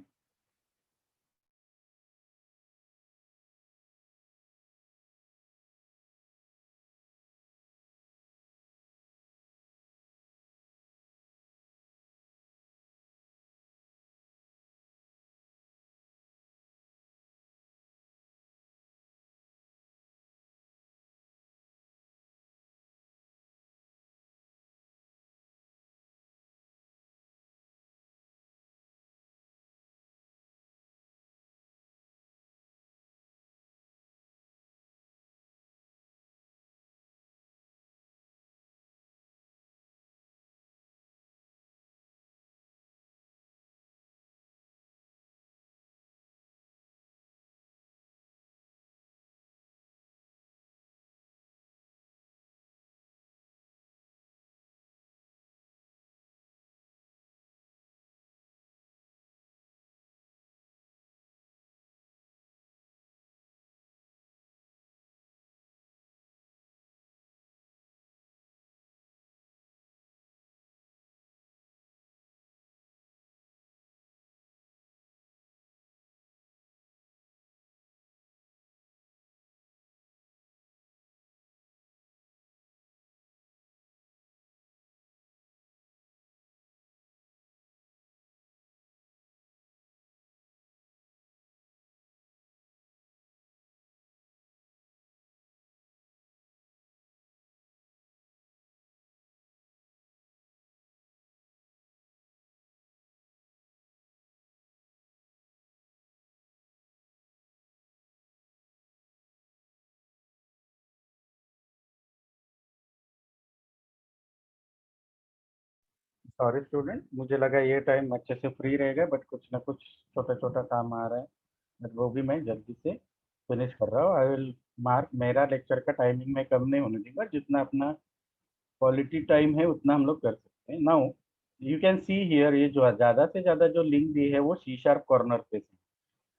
Sorry student, मुझे लगा ये टाइम अच्छे से फ्री रहेगा, बट कुछ ना कुछ छोटा छोटा काम आ रहा है, बट वो भी मैं जल्दी से फिनिश कर रहा हूँ। आई विल मार्क, मेरा लेक्चर का टाइमिंग में कम नहीं होने दूंगा, जितना अपना क्वालिटी टाइम है उतना हम लोग कर सकते हैं। Now you can see here, ये जो ज़्यादा से ज़्यादा जो लिंक दी है वो सी शार्प कॉर्नर पे से।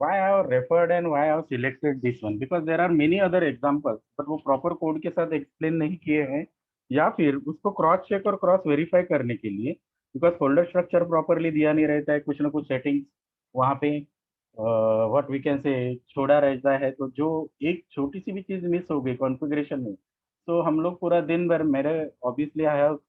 why I have referred and why I have selected this one, because there are many other examples, but वो प्रॉपर कोड के साथ एक्सप्लेन नहीं किए हैं, या फिर उसको क्रॉस चेक और क्रॉस वेरीफाई करने के लिए, बिकॉज फोल्डर स्ट्रक्चर प्रॉपरली दिया नहीं रहता है, कुछ ना कुछ सेटिंग्स वहाँ पे व्हाट वी कैन से छोड़ा रहता है, तो जो एक छोटी सी भी चीज मिस हो गई कॉन्फ़िगरेशन में, तो हम लोग पूरा दिन भर, मेरे obviously I have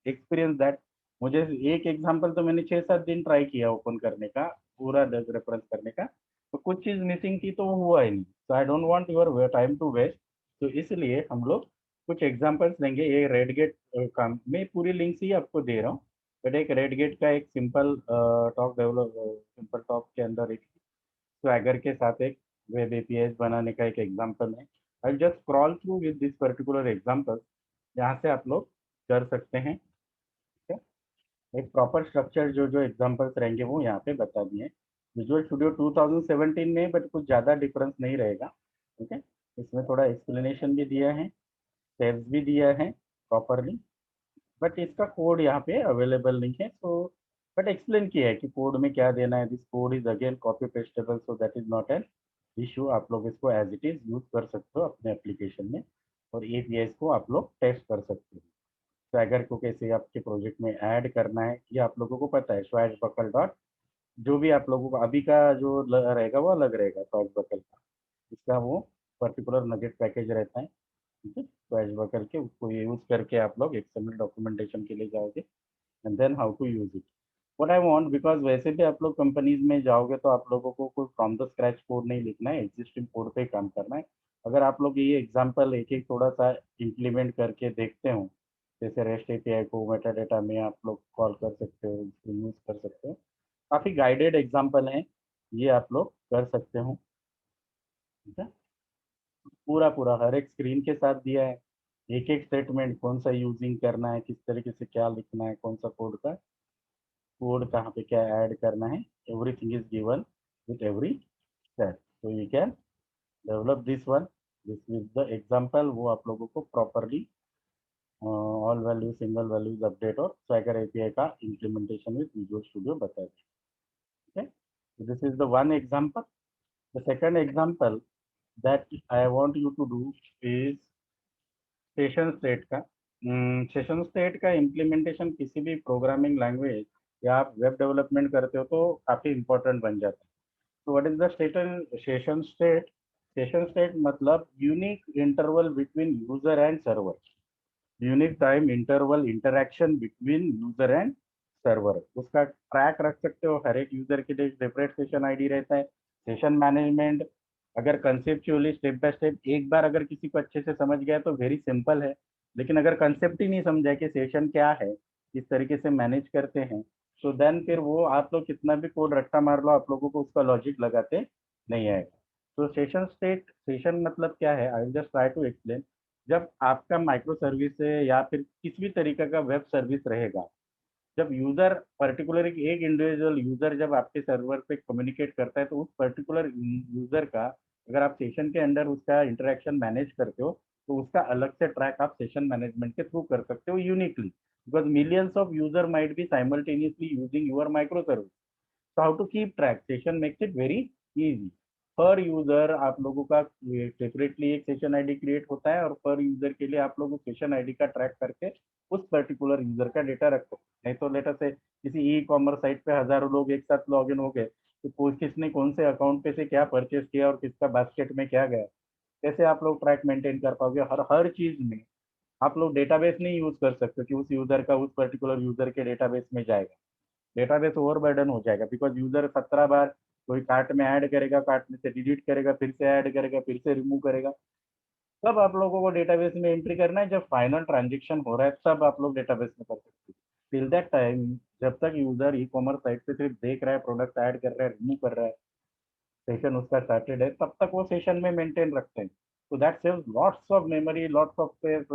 experience that, मुझे एक एग्जांपल तो मैंने 6-7 दिन ट्राई किया ओपन करने का, पूरा रेफरेंस करने का, तो कुछ चीज मिसिंग थी तो वो हुआ ही नहीं। So I don't want your time to waste, तो इसलिए हम लोग कुछ एग्जांपल्स देंगे। ये रेडगेट का मैं पूरी लिंक ही आपको दे रहा हूँ, बट एक रेडगेट का एक simple talk develop, simple talk के अंदर एक स्वैगर के साथ एक वेब एपीआई बनाने का एक एग्जांपल है। I just scroll through with this particular example, यहाँ से आप लोग कर सकते हैं। ठीक है, एक प्रॉपर स्ट्रक्चर जो जो एग्जांपल्स रहेंगे वो यहाँ पे बता दिए। विजुअल स्टूडियो 2017 में, बट कुछ ज़्यादा डिफरेंस नहीं रहेगा। ठीक है, इसमें थोड़ा एक्सप्लेनेशन भी दिया है, स्टेप्स भी दिया है प्रॉपरली, बट इसका कोड यहाँ पे अवेलेबल नहीं है। सो बट एक्सप्लेन किया है कि कोड में क्या देना है। This code is again copy pasteable, so that is not an issue. आप लोग इसको एज इट इज यूज कर सकते हो अपने एप्लीकेशन में, और एपीआई को आप लोग टेस्ट कर सकते हो। स्वैगर को कैसे आपके प्रोजेक्ट में ऐड करना है ये आप लोगों को पता है। स्वैग बकल डॉट, जो भी आप लोगों को अभी का जो रहेगा वो अलग रहेगा स्वैग बकल का, इसका वो पर्टिकुलर नगेट पैकेज रहता है। ठीक है, स्वैग बकल के उसको यूज करके आप लोग एक्सएमएल डॉक्यूमेंटेशन के लिए जाओगे, and then how to use it. What I want, because वैसे भी आप लोग कंपनीज में जाओगे तो आप लोगों को कोई फ्रॉम द स्क्रैच कोड नहीं लिखना है, एग्जिस्टिंग कोड पे ही काम करना है। अगर आप लोग ये एग्जांपल एक एक थोड़ा सा इम्प्लीमेंट करके देखते हो, जैसे रेस्ट एपीआई को मेटा डेटा में आप लोग कॉल कर सकते हो, इसको यूज कर सकते हो, काफी गाइडेड एग्जांपल हैं, ये आप लोग कर सकते हो। ठीक है, पूरा पूरा हर एक स्क्रीन के साथ दिया है, एक एक स्टेटमेंट कौन सा यूजिंग करना है, किस तरीके से क्या लिखना है, कौन सा कोड का कोड कहाँ पे क्या ऐड करना है, everything is given with every step, so you can develop this one. This is the example, वो आप लोगों को properly all value single values update और स्वैगर एपीआई का इम्प्लीमेंटेशन विद विजुअल स्टूडियो बता दें। ठीक है, this is the one example. The second example that I want you to do is session state का। सेशन स्टेट का implementation किसी भी प्रोग्रामिंग लैंग्वेज या आप वेब डेवलपमेंट करते हो तो काफ़ी इंपॉर्टेंट बन जाता है। तो what is the session state? Session state मतलब unique interval between user and server, unique time interval interaction between user and server, उसका ट्रैक रख सकते हो। हर एक यूजर के लिए सेपरेट सेशन आईडी रहता है। सेशन मैनेजमेंट अगर कंसेप्चुअली स्टेप बाय स्टेप एक बार अगर किसी को अच्छे से समझ गया तो वेरी सिंपल है, लेकिन अगर कंसेप्ट ही नहीं समझा कि सेशन क्या है, किस तरीके से मैनेज करते हैं, तो देन फिर वो आप लोग कितना भी कोड रट्टा मार लो, आप लोगों को उसका लॉजिक लगाते नहीं आएगा। तो सेशन स्टेट, सेशन मतलब क्या है, I will just try to explain. जब आपका माइक्रो सर्विस है या फिर किसी भी तरीके का वेब सर्विस रहेगा, जब यूजर पर्टिकुलर एक इंडिविजुअल यूजर जब आपके सर्वर पे कम्युनिकेट करता है, तो उस पर्टिकुलर यूजर का अगर आप सेशन के अंदर उसका इंटरेक्शन मैनेज करते हो, तो उसका अलग से ट्रैक आप सेशन मैनेजमेंट के थ्रू कर सकते हो uniquely, because millions of user might be simultaneously using your micro service. So how to keep track? Session makes it very easy. पर यूजर आप लोगों का सेपरेटली एक सेशन आईडी क्रिएट होता है, और पर यूजर के लिए आप लोग उस सेशन आईडी का ट्रैक करके उस पर्टिकुलर यूजर का डेटा रखो। नहीं तो लेटर से किसी ई कॉमर्स साइट पे हजारों लोग एक साथ लॉग इन हो गए, तो किसने कौन से अकाउंट पे से क्या परचेस किया और किसका बास्केट में क्या गया, कैसे आप लोग ट्रैक मेंटेन कर पाओगे? हर हर चीज में आप लोग डेटाबेस नहीं यूज कर सकते कि उस यूजर का उस पर्टिकुलर यूजर के डेटाबेस में जाएगा, डेटाबेस ओवरबर्डन हो जाएगा, बिकॉज यूजर 17 बार कोई कार्ट में ऐड करेगा, कार्ट में से डिलीट करेगा, फिर से ऐड करेगा, फिर से रिमूव करेगा। तब आप लोगों को डेटाबेस में एंट्री करना है जब फाइनल ट्रांजेक्शन हो रहा है, तब आप लोग डेटाबेस में कर सकते हो। टिल दैट टाइम, जब तक यूजर ई कॉमर्स साइट पे सिर्फ देख रहा है, प्रोडक्ट ऐड कर रहा है, रिमूव कर रहा है, सेशन उसका स्टार्टेड है, तब तक वो सेशन में मेंटेन रखते हैं। तो that saves lots of memory, lots of space,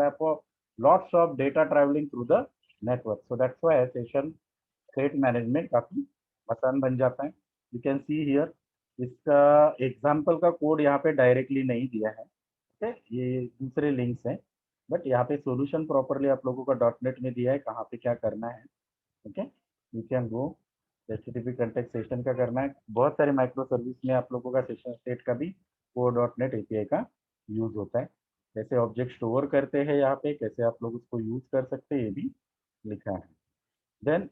lots of data travelling through the network. So that's why session state management काफी आसान बन जाता है. यू कैन सी हियर, इसका एग्जाम्पल का कोड यहाँ पे डायरेक्टली नहीं दिया है. ठीक है, ये दूसरे लिंक्स हैं, बट यहाँ पे सॉल्यूशन प्रॉपरली आप लोगों का डॉटनेट में दिया है कहाँ पे क्या करना है. Okay, you can go. HTTP context session का करना है. बहुत सारे माइक्रो सर्विस में आप लोगों का सेशन स्टेट का भी कोर डॉट नेट एपीआई का यूज होता है. कैसे ऑब्जेक्ट स्टोर करते हैं यहाँ पे, कैसे आप लोग उसको यूज कर सकते हैं, ये भी लिखा है. देन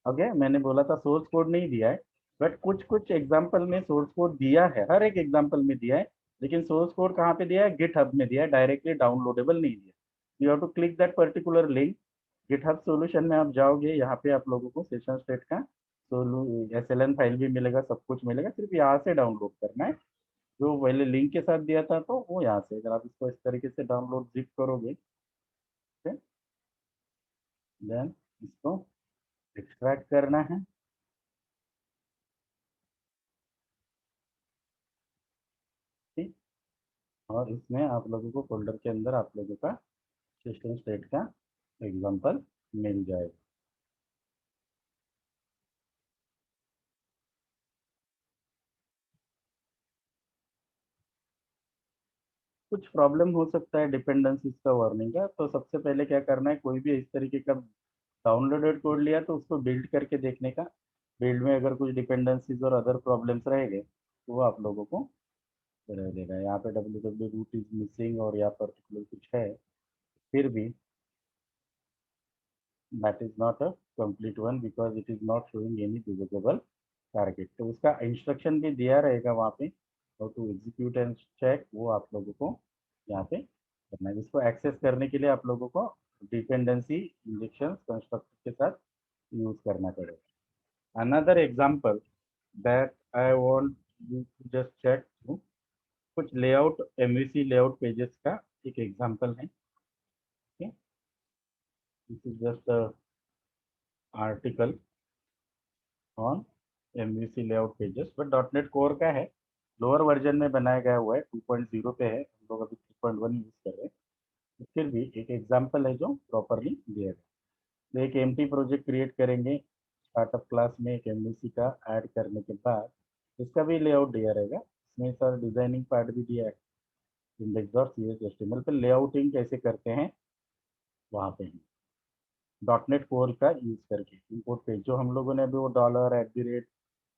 ओके, मैंने बोला था सोर्स कोड नहीं दिया है, बट कुछ कुछ एग्जाम्पल में सोर्स कोड दिया है, हर एक एग्जाम्पल में दिया है. लेकिन सोर्स कोड कहाँ पे दिया है? गिटहब में दिया है, डायरेक्टली डाउनलोडेबल नहीं दिया. You have to click that particular link. GitHub solution में आप जाओगे, यहाँ पे आप लोगों को सेशन स्टेट का SLN फाइल भी मिलेगा, सब कुछ मिलेगा. सिर्फ यहाँ से डाउनलोड करना है. जो पहले लिंक के साथ दिया था तो वो यहाँ से, अगर आप इसको इस तरीके से डाउनलोड जिप करोगे, देन इसको एक्सट्रैक्ट करना है. ठीक, और इसमें आप लोगों को फोल्डर के अंदर आप लोगों का सिस्टम स्टेट का एग्जांपल मिल जाएगा. कुछ प्रॉब्लम हो सकता है डिपेंडेंसीज का वार्निंग का. तो सबसे पहले क्या करना है, कोई भी इस तरीके का डाउनलोडेड कोड लिया तो उसको बिल्ड करके देखने का. बिल्ड में अगर कुछ डिपेंडेंसीज और अदर प्रॉब्लम्स रहेंगे तो वो आप लोगों को रह देगा. यहाँ पे www रूट इज मिसिंग और यहाँ पर्टिकुलर कुछ है, फिर भी that is not a complete one because it is not showing any divisible target. तो उसका इंस्ट्रक्शन भी दिया रहेगा वहाँ पे, और टू एग्जीक्यूट एंड चेक, वो आप लोगों को यहाँ पे करना है. जिसको एक्सेस करने के लिए आप लोगों को डिपेंडेंसी इंजेक्शन कंस्ट्रक्टर के साथ यूज करना पड़ेगा. Another example that I want you to just check through, कुछ लेआउट एमवीसी लेआउट पेजेस का एक एग्जाम्पल है. This is just article on MVC layout pages, but dot net core का है, लोअर वर्जन में बनाया गया हुआ है, 2.0 पे है. हम लोग अभी 3.1 यूज कर रहे हैं. तो फिर भी एक एग्जाम्पल है जो प्रॉपरली दिया गया. तो एक एम्प्टी प्रोजेक्ट क्रिएट करेंगे स्टार्टअप क्लास में, एक एमवीसी का ऐड करने के बाद इसका भी लेआउट दिया रहेगा. इसमें सर डिजाइनिंग पार्ट भी दिया है, index dot C H H T M L पे लेआउटिंग कैसे करते हैं वहाँ पे डॉटनेट कोर का यूज करके इंपोर्ट पेज, जो हम लोगों ने अभी वो डॉलर एट द रेट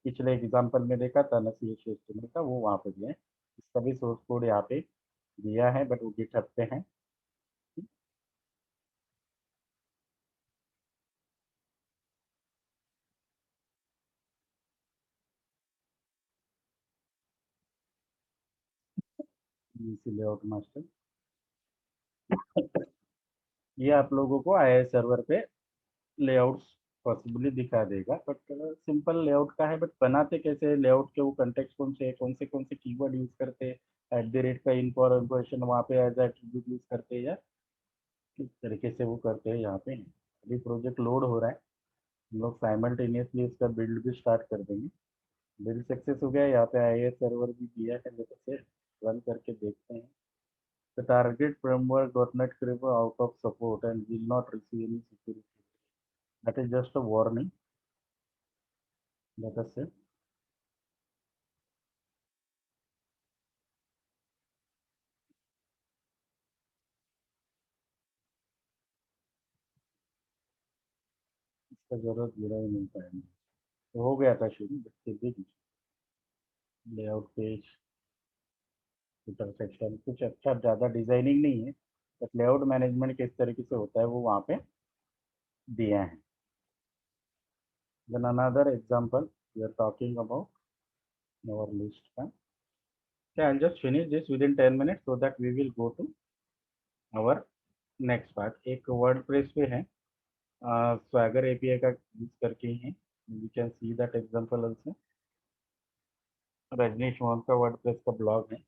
पिछले एग्जाम्पल में देखा था ना C H H T M L का, वो वहाँ पे दिया है. इसका भी सोर्स कोड यहाँ पे दिया है, बट वो गिटहब पे है. इसी लेआउट मास्टर ये आप लोगों को आई सर्वर पे लेआउट्स पॉसिबली दिखा देगा, बट सिंपल लेआउट का है. बट बनाते कैसे लेआउट के, वो कंटेक्ट कौन से कीवर्ड यूज करते हैं, एट द रेट का इन्फॉर्मेशन वहाँ पे एज एट्रीब्यूट यूज करते हैं, या किस तरीके से वो करते हैं यहाँ पे. अभी प्रोजेक्ट लोड हो रहा है, हम लोग साइमल्टेनियसली इसका बिल्ड भी स्टार्ट कर देंगे. बिल्ड सक्सेस हो गया, यहाँ पे आई सर्वर भी दिया है, जैसे से रन करके देखते हैं. The target framework .NET Core out of support and will not receive any security. That is just a warning. Let us say. इसका जरूरत गिरा ही नहीं पाएंगे. तो हो गया था शुरू, बच्चे देख लेआउट पेज फुटर सेक्शन, कुछ अच्छा ज़्यादा डिजाइनिंग नहीं है, बट लेआउट मैनेजमेंट किस तरीके से होता है वो वहाँ पे दिया है. Then another example we are talking about our list. Okay, I'll just finish this within 10 minutes so that we will go to our next part. एक वर्डप्रेस पे है, स्वैगर एपीआई का यूज करके ही है. We can see that example also. Rajnish Mohan का WordPress का blog है,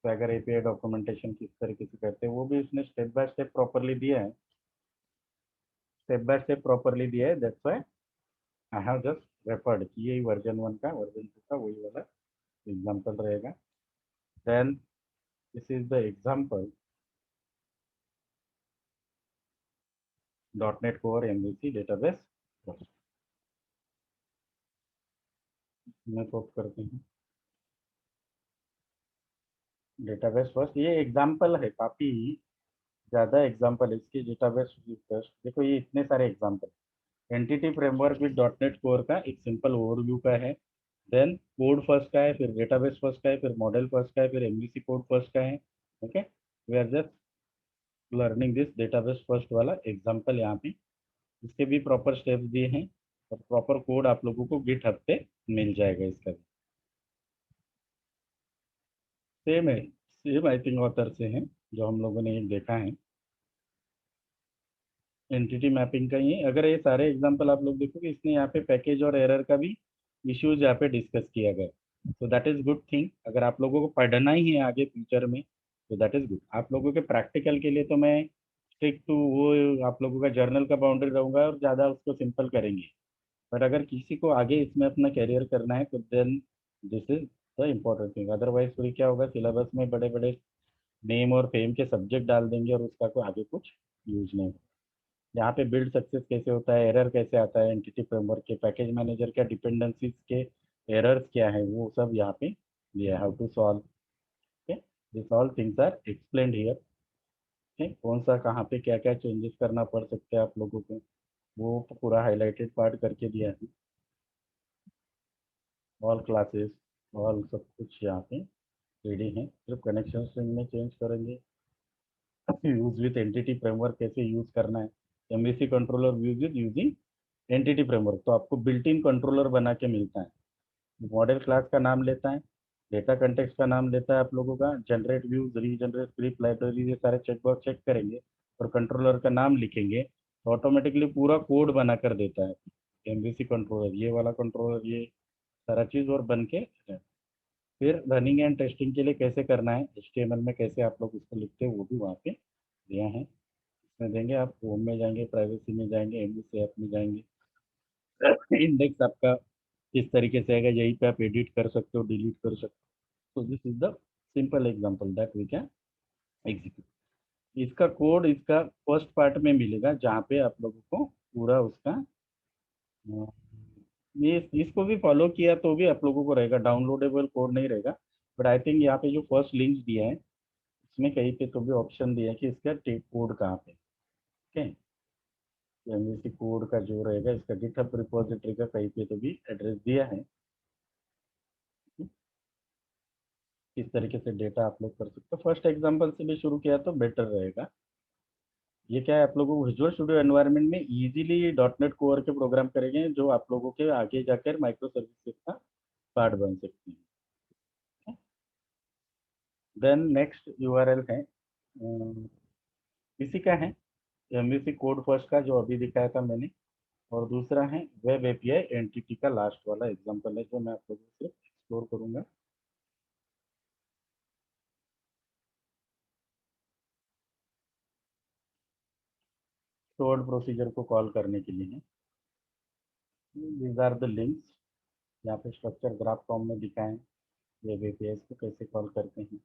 स्वैगर एपीआई डॉक्यूमेंटेशन किस तरीके से करते हैं वो भी उसने स्टेप बाय स्टेप प्रॉपरली दिया है. स्टेप बाय स्टेप प्रॉपरली दिया है, that's why I have just referred कि यही वर्जन 1 का वर्जन 2 का वही वाला एग्जांपल रहेगा. Then this is the example .NET Core MVC database में कोप करते हैं डेटाबेस फर्स्ट। ये एग्जाम्पल है, काफी ज्यादा एग्जाम्पल है इसके। डेटाबेस फर्स्ट देखो, ये इतने सारे example. Entity framework with .NET core का एक सिंपल ओवरव्यू का है। देन कोड फर्स्ट का है, फिर डेटाबेस फर्स्ट का है, फिर मॉडल फर्स्ट का है, फिर एमवीसी कोड फर्स्ट का है। Okay, we are just learning this database first वाला एग्जाम्पल यहाँ पे। इसके भी प्रॉपर स्टेप्स दिए हैं और प्रॉपर कोड आप लोगों को गिटहब पे मिल जाएगा इसका भी। सेम है, सेम आई थिंक ऑथर से है जो हम लोगों ने ये देखा है। एंटिटी मैपिंग का ही है। अगर ये सारे एग्जांपल आप लोग देखोगे, इसने यहाँ पे पैकेज और एरर का भी इश्यूज यहाँ पे डिस्कस किया गया। तो दैट इज गुड थिंग। अगर आप लोगों को पढ़ना ही है आगे फ्यूचर में तो दैट इज गुड। आप लोगों के प्रैक्टिकल के लिए तो मैं स्टिक टू वो आप लोगों का जर्नल का बाउंड्री रहूंगा और ज़्यादा उसको सिंपल करेंगे। पर अगर किसी को आगे इसमें अपना करियर करना है तो then this is the important thing. Otherwise फिर क्या होगा, सिलेबस में बड़े बड़े नेम और फेम के सब्जेक्ट डाल देंगे और उसका कोई आगे कुछ यूज नहीं होगा। यहाँ पे बिल्ड सक्सेस कैसे होता है, एरर कैसे आता है, एंटिटी फ्रेमवर्क के पैकेज मैनेजर क्या डिपेंडेंसीज के एरर्स क्या है, वो सब यहाँ पे दिया है। How to solve, this all things are explained here. कौन सा कहाँ पे क्या क्या चेंजेस करना पड़ सकते हैं आप लोगों को, वो पूरा हाईलाइटेड पार्ट करके दिया है। ऑल क्लासेस, ऑल सब कुछ यहाँ पे रेडी है। सिर्फ कनेक्शन स्ट्रिंग में चेंज करेंगे। यूज विथ एंटिटी फ्रेमवर्क कैसे यूज करना है, MVC controller use with using entity framework. तो आपको बिल्ट इन कंट्रोलर बना के मिलता है। मॉडल क्लास का नाम लेता है, डेटा कंटेक्स्ट का नाम लेता है आप लोगों का, generate views, regenerate script, library, ये सारे चेकबॉक्स चेक करेंगे और कंट्रोलर का नाम लिखेंगे तो ऑटोमेटिकली पूरा कोड बना कर देता है एमवीसी कंट्रोलर। ये वाला कंट्रोलर, ये सारा चीज और बन के। फिर रनिंग एंड टेस्टिंग के लिए कैसे करना है, HTML में कैसे आप लोग उसको लिखते हैं वो भी वहाँ पे दिया है। इसमें देंगे, आप होम में जाएंगे, प्राइवेसी में जाएंगे, एमवीसी ऐप में जाएंगे, इंडेक्स आपका किस तरीके से आएगा, यहीं पे आप एडिट कर सकते हो, डिलीट कर सकते हो। तो this is the simple example that we can execute. इसका कोड इसका फर्स्ट पार्ट में मिलेगा जहाँ पे आप लोगों को पूरा उसका ये इसको भी फॉलो किया तो भी आप लोगों को रहेगा, डाउनलोडेबल कोड नहीं रहेगा। बट आई थिंक यहाँ पे जो फर्स्ट लिंक दिया है इसमें कहीं पे तो भी ऑप्शन दिया है कि इसका टेक कोड कहाँ पे। ओके, एमवीसी कोड का जो रहेगा इसका गिटहब रिपोजिटरी का कहीं पे तो भी एड्रेस दिया है। किस तरीके से डेटा आप लोग कर सकते हो, फर्स्ट एग्जांपल से भी शुरू किया तो बेटर रहेगा। ये क्या है, आप लोगों को विजुअल स्टूडियो एनवायरनमेंट में इजीली .NET कोर के प्रोग्राम करेंगे जो आप लोगों के आगे जाकर माइक्रो सर्विसेज का पार्ट बन सकते हैं। देन नेक्स्ट यूआरएल है इसी का है, एमवीसी कोड फर्स्ट का जो अभी दिखाया था मैंने। और दूसरा है वेब एपीआई एंटिटी का लास्ट वाला एग्जांपल है जो मैं आप लोगों से एक्सप्लोर करूंगा। स्टोर्ड प्रोसीजर को कॉल करने के लिए है। These are the links. यहाँ पे स्ट्रक्चर ग्राफ फॉर्म में दिखाएं वेब एपीआई को कैसे कॉल करते हैं।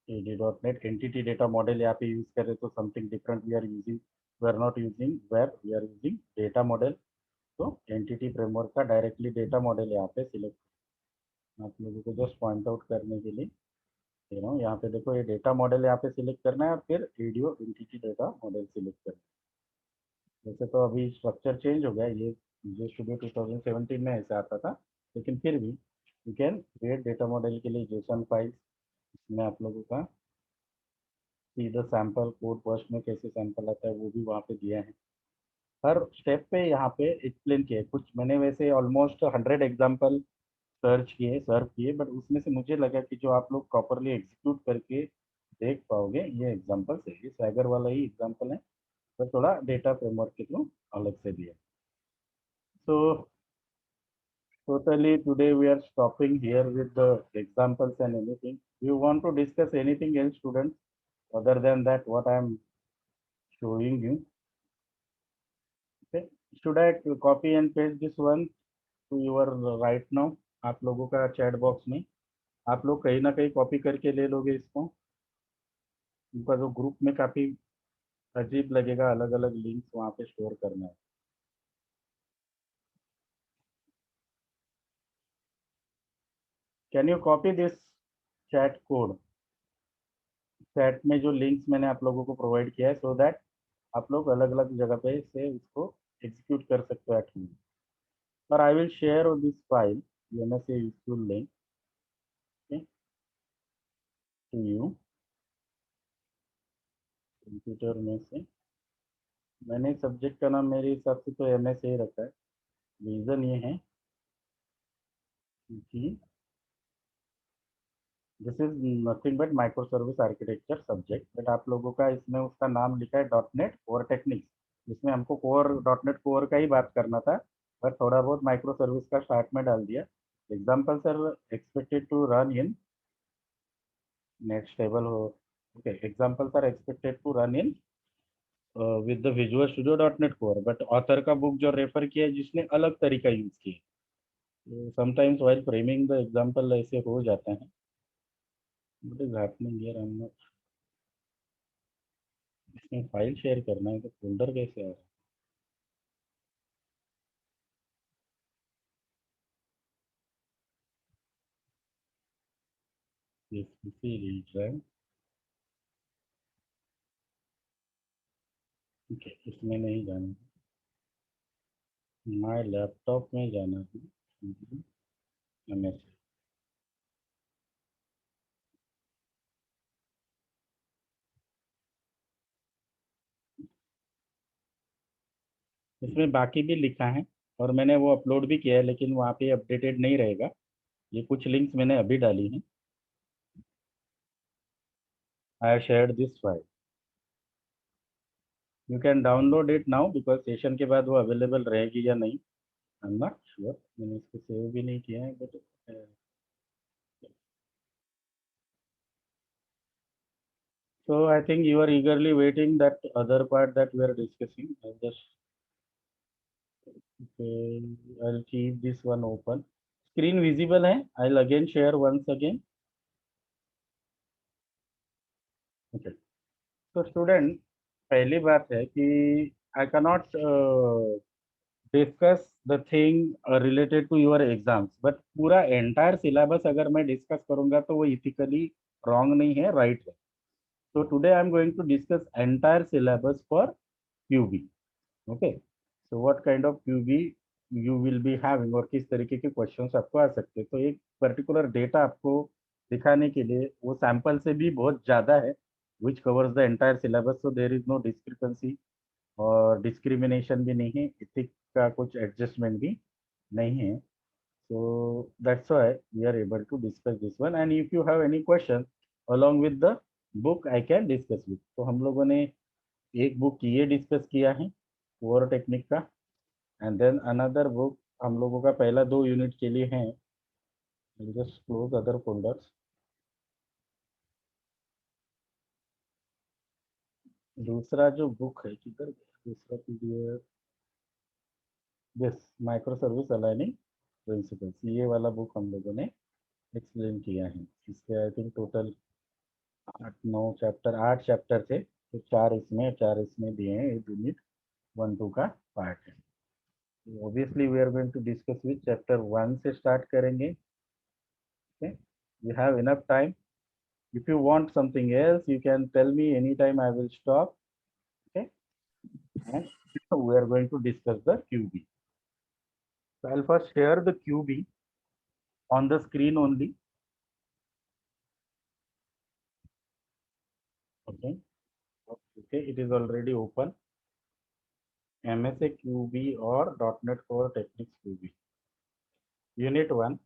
AD.NET एंटिटी डेटा मॉडल यहाँ पे यूज करें तो something different we are using, we are not using web, we are using data model. तो एंटिटी फ्रेमवर्क का डायरेक्टली डेटा मॉडल यहाँ पे सिलेक्ट, आप लोगों को जस्ट पॉइंट आउट करने के लिए दे रहा हूँ। यहाँ पे देखो, ये डेटा मॉडल यहाँ पे सिलेक्ट करना है और फिर video entity data model select करना है। वैसे तो अभी स्ट्रक्चर चेंज हो गया, ये विजुअल स्टूडियो 2017 में ऐसा आता था, लेकिन फिर भी you can create data model के लिए जेसन फाइल। इसमें आप लोगों का सीधा सैंपल कोड फर्स्ट में कैसे सैंपल आता है वो भी वहाँ पे दिया है। हर स्टेप पे यहाँ पे एक्सप्लेन किया है। कुछ मैंने वैसे ऑलमोस्ट 100 एग्जाम्पल सर्च किए, सर्व किए, बट उसमें से मुझे लगा कि जो आप लोग प्रॉपरली एग्जीक्यूट करके देख पाओगे ये एग्जाम्पल है, ये स्वैगर वाला ही एग्जाम्पल है, पर थोड़ा डेटा फ्रेमवर्क के थ्रू अलग से दिया। सो totally today we are stopping here with the examples and anything. You want to discuss anything else, students, other than that what I am showing you? Okay. Should I copy and paste this one to your right now? आप लोगों का chat box में आप लोग कहीं ना कहीं copy करके ले लोगे इसको, उनका जो ग्रुप में काफी अजीब लगेगा, अलग अलग लिंक्स वहां पे स्टोर करना है। Can you copy this chat code? Chat में जो लिंक्स मैंने आप लोगों को प्रोवाइड किया है, सो दैट आप लोग अलग अलग जगह पे से उसको एग्जीक्यूट कर सकते हो एट होम। पर I will share this file MSA useful link to you computer में से। मैंने सब्जेक्ट का नाम मेरे हिसाब से तो MSA ही रखा है। रीज़न ये है कि this is nothing but micro service architecture subject, but आप लोगों का इसमें उसका नाम लिखा है .NET कोर टेक्निक्स, जिसमें हमको कोर .NET कोर का ही बात करना था, पर थोड़ा बहुत माइक्रो सर्विस का स्टार्ट में डाल दिया। Example are expected to run in net stable हो। Okay, examples are expected to run in with the visual studio .NET core, but author का बुक जो रेफर किया है जिसने अलग तरीका यूज किया। Sometimes while framing the example ऐसे हो जाता है। What is happening here? I'm not, इसमें फाइल शेयर करना है तो फोल्डर कैसे आ रहा है? Read drive. ठीक है, इसमें नहीं जाना है, माय लैपटॉप में जाना है। MS इसमें बाकी भी लिखा है और मैंने वो अपलोड भी किया है, लेकिन वहाँ पे अपडेटेड नहीं रहेगा। ये कुछ लिंक्स मैंने अभी डाली हैं। I have shared this file, you can download it now because session के बाद वो अवेलेबल रहेगी या नहीं आई एम नॉट श्योर। मैंने इसको सेव भी नहीं किया है, but so I think you are eagerly waiting that other part that we are discussing. I'll just okay, I'll keep this one open. Screen visible है? I'll again share once again. Okay. So student, पहली बात है कि I cannot discuss the thing related to your exams, but पूरा entire syllabus अगर मैं discuss करूँगा तो वो ethically wrong नहीं है, right है। So today I'm going to discuss entire syllabus for QB. Okay. So what kind of QB you will be having और किस तरीके के क्वेश्चंस आपको आ सकते हैं। तो एक पर्टिकुलर डेटा आपको दिखाने के लिए वो सैंपल से भी बहुत ज़्यादा है, which covers the entire syllabus, so there is no discrepancy और डिस्क्रिमिनेशन भी नहीं है, इथिक का कुछ एडजस्टमेंट भी नहीं है। So that's why we are able to discuss this one, and if you have any question along with the book I can discuss with। तो हम लोगों ने एक बुक ये डिस्कस किया है कोर टेक्निक का, एंड देन अनदर बुक हम लोगों का पहला 2 यूनिट के लिए है। Just close other folders. दूसरा जो बुक है किधर गया? दूसरा PDF, yes, micro service aligning principles, ये वाला बुक हम लोगों ने एक्सप्लेन किया है। इसके आई थिंक टोटल 8 चैप्टर थे, तो 4 इसमें दिए हैं, यूनिट 1-2 का पार्ट है। Obviously we are going to discuss with chapter 1 से स्टार्ट करेंगे। Okay, you have enough time. If you want something else, you can tell me anytime. I will stop. Okay, and we are going to discuss the QB. So I'll first share the QB on the screen only. Okay, okay, it is already open. MSA QB or .NET Core Techniques QB, Unit 1.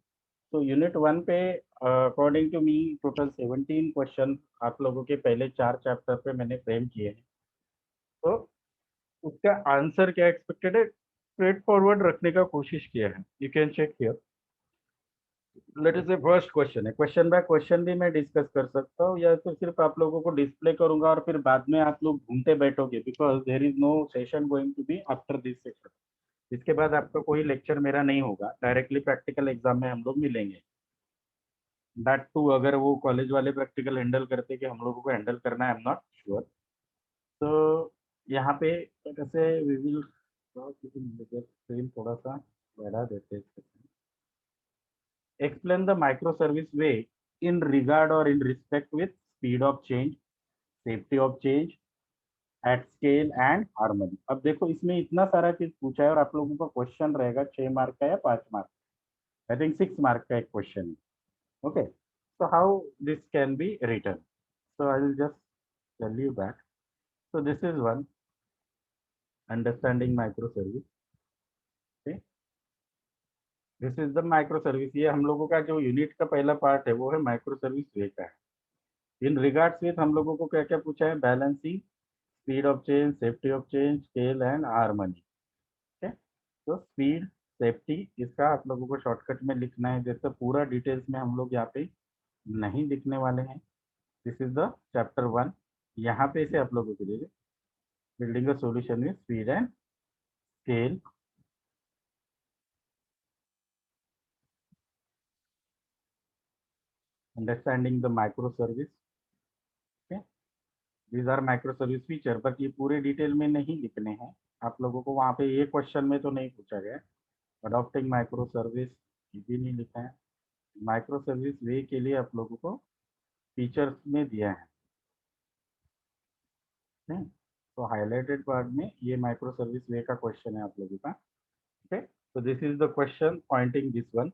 तो unit 1 पे according to me total 17 question आप लोगों के पहले 4 chapter पे मैंने frame किए हैं। तो उसका आंसर क्या एक्सपेक्टेड है, स्ट्रेट फॉरवर्ड रखने का कोशिश किया है। You can check here. Let is a first question है, क्वेश्चन बाय क्वेश्चन भी मैं डिस्कस कर सकता हूँ, या तो सिर्फ आप लोगों को डिस्प्ले करूंगा और फिर बाद में आप लोग ढूंढते बैठोगे, because there is no session going to be after this session. इसके बाद आपका कोई लेक्चर मेरा नहीं होगा, डायरेक्टली प्रैक्टिकल एग्जाम में हम लोग मिलेंगे। दैट टू अगर वो कॉलेज वाले प्रैक्टिकल हैंडल करते कि हम लोगों को हैंडल करना है, आई एम नॉट श्योर। तो यहाँ पे कैसे वी विल स्क्रीन थोड़ा सा बढ़ा देते हैं। Explain the micro service way in regard और in respect with speed of change, safety of change, at scale and harmony. अब देखो इसमें इतना सारा चीज पूछा है और आप लोगों का क्वेश्चन रहेगा 6 मार्क का या 5 मार्क, आई थिंक 6 मार्क का एक क्वेश्चन है। Okay, so how this can be written? So I will just tell you that. So this is one, understanding microservice. Okay, this is the microservice. ये हम लोगों का जो यूनिट का पहला पार्ट है वो है माइक्रोसर्विस वे का है। इन रिगार्ड्स विथ हम लोगों को क्या क्या पूछा है? Balancing, speed of change, safety of change, scale and harmony. ठीक है, तो स्पीड, सेफ्टी, इसका आप लोगों को शॉर्टकट में लिखना है, जैसे पूरा डिटेल्स में हम लोग यहाँ पे नहीं लिखने वाले हैं। This is the chapter 1। यहाँ पे से आप लोगों के लिए building a solution with speed and scale, understanding the microservice. Okay, these are microservice feature, but ये पूरे डिटेल में नहीं लिखने हैं आप लोगों को। वहाँ पे ये क्वेश्चन में तो नहीं पूछा गया। अडॉप्टिंग माइक्रोसर्विस ये भी नहीं लिखा है। माइक्रोसर्विस वे के लिए आप लोगों को फीचर्स में दिया है। तो हाईलाइटेड पार्ट में ये माइक्रोसर्विस वे का क्वेश्चन है आप लोगों का। ओके, तो this is the question pointing this one.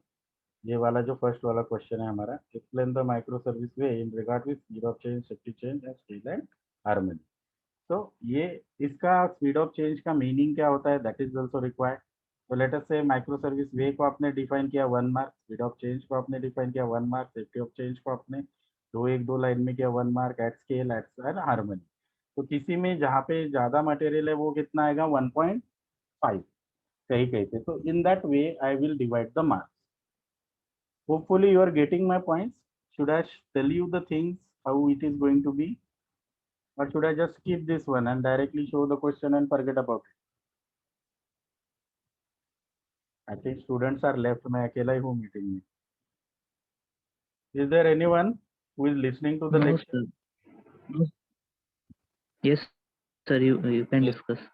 ये वाला जो फर्स्ट वाला क्वेश्चन है हमारा, explain the micro service way in regard with speed of change, safety change and scale and harmony. तो ये इसका स्पीड ऑफ चेंज का मीनिंग क्या होता है, दैट इज आल्सो रिक्वायर्ड। तो लेट अस से माइक्रो सर्विस वे को आपने डिफाइन किया 1 मार्क, स्पीड ऑफ चेंज को आपने डिफाइन किया 1 मार्क, सेफ्टी ऑफ चेंज को आपने दो लाइन में किया 1 mark, at scale eight harmony. तो किसी में जहाँ पे ज्यादा मटेरियल है वो कितना आएगा? 1.5 कहीं कहीं पे। तो in that way I will divide the marks. Hopefully you are getting my points. Should I tell you the things how it is going to be, or should I just skip this one and directly show the question and forget about it? I think students are left. मैं अकेला ही हूँ meeting में। Is there anyone who is listening to the No, lecture? sir. No. Yes, sir. You can discuss.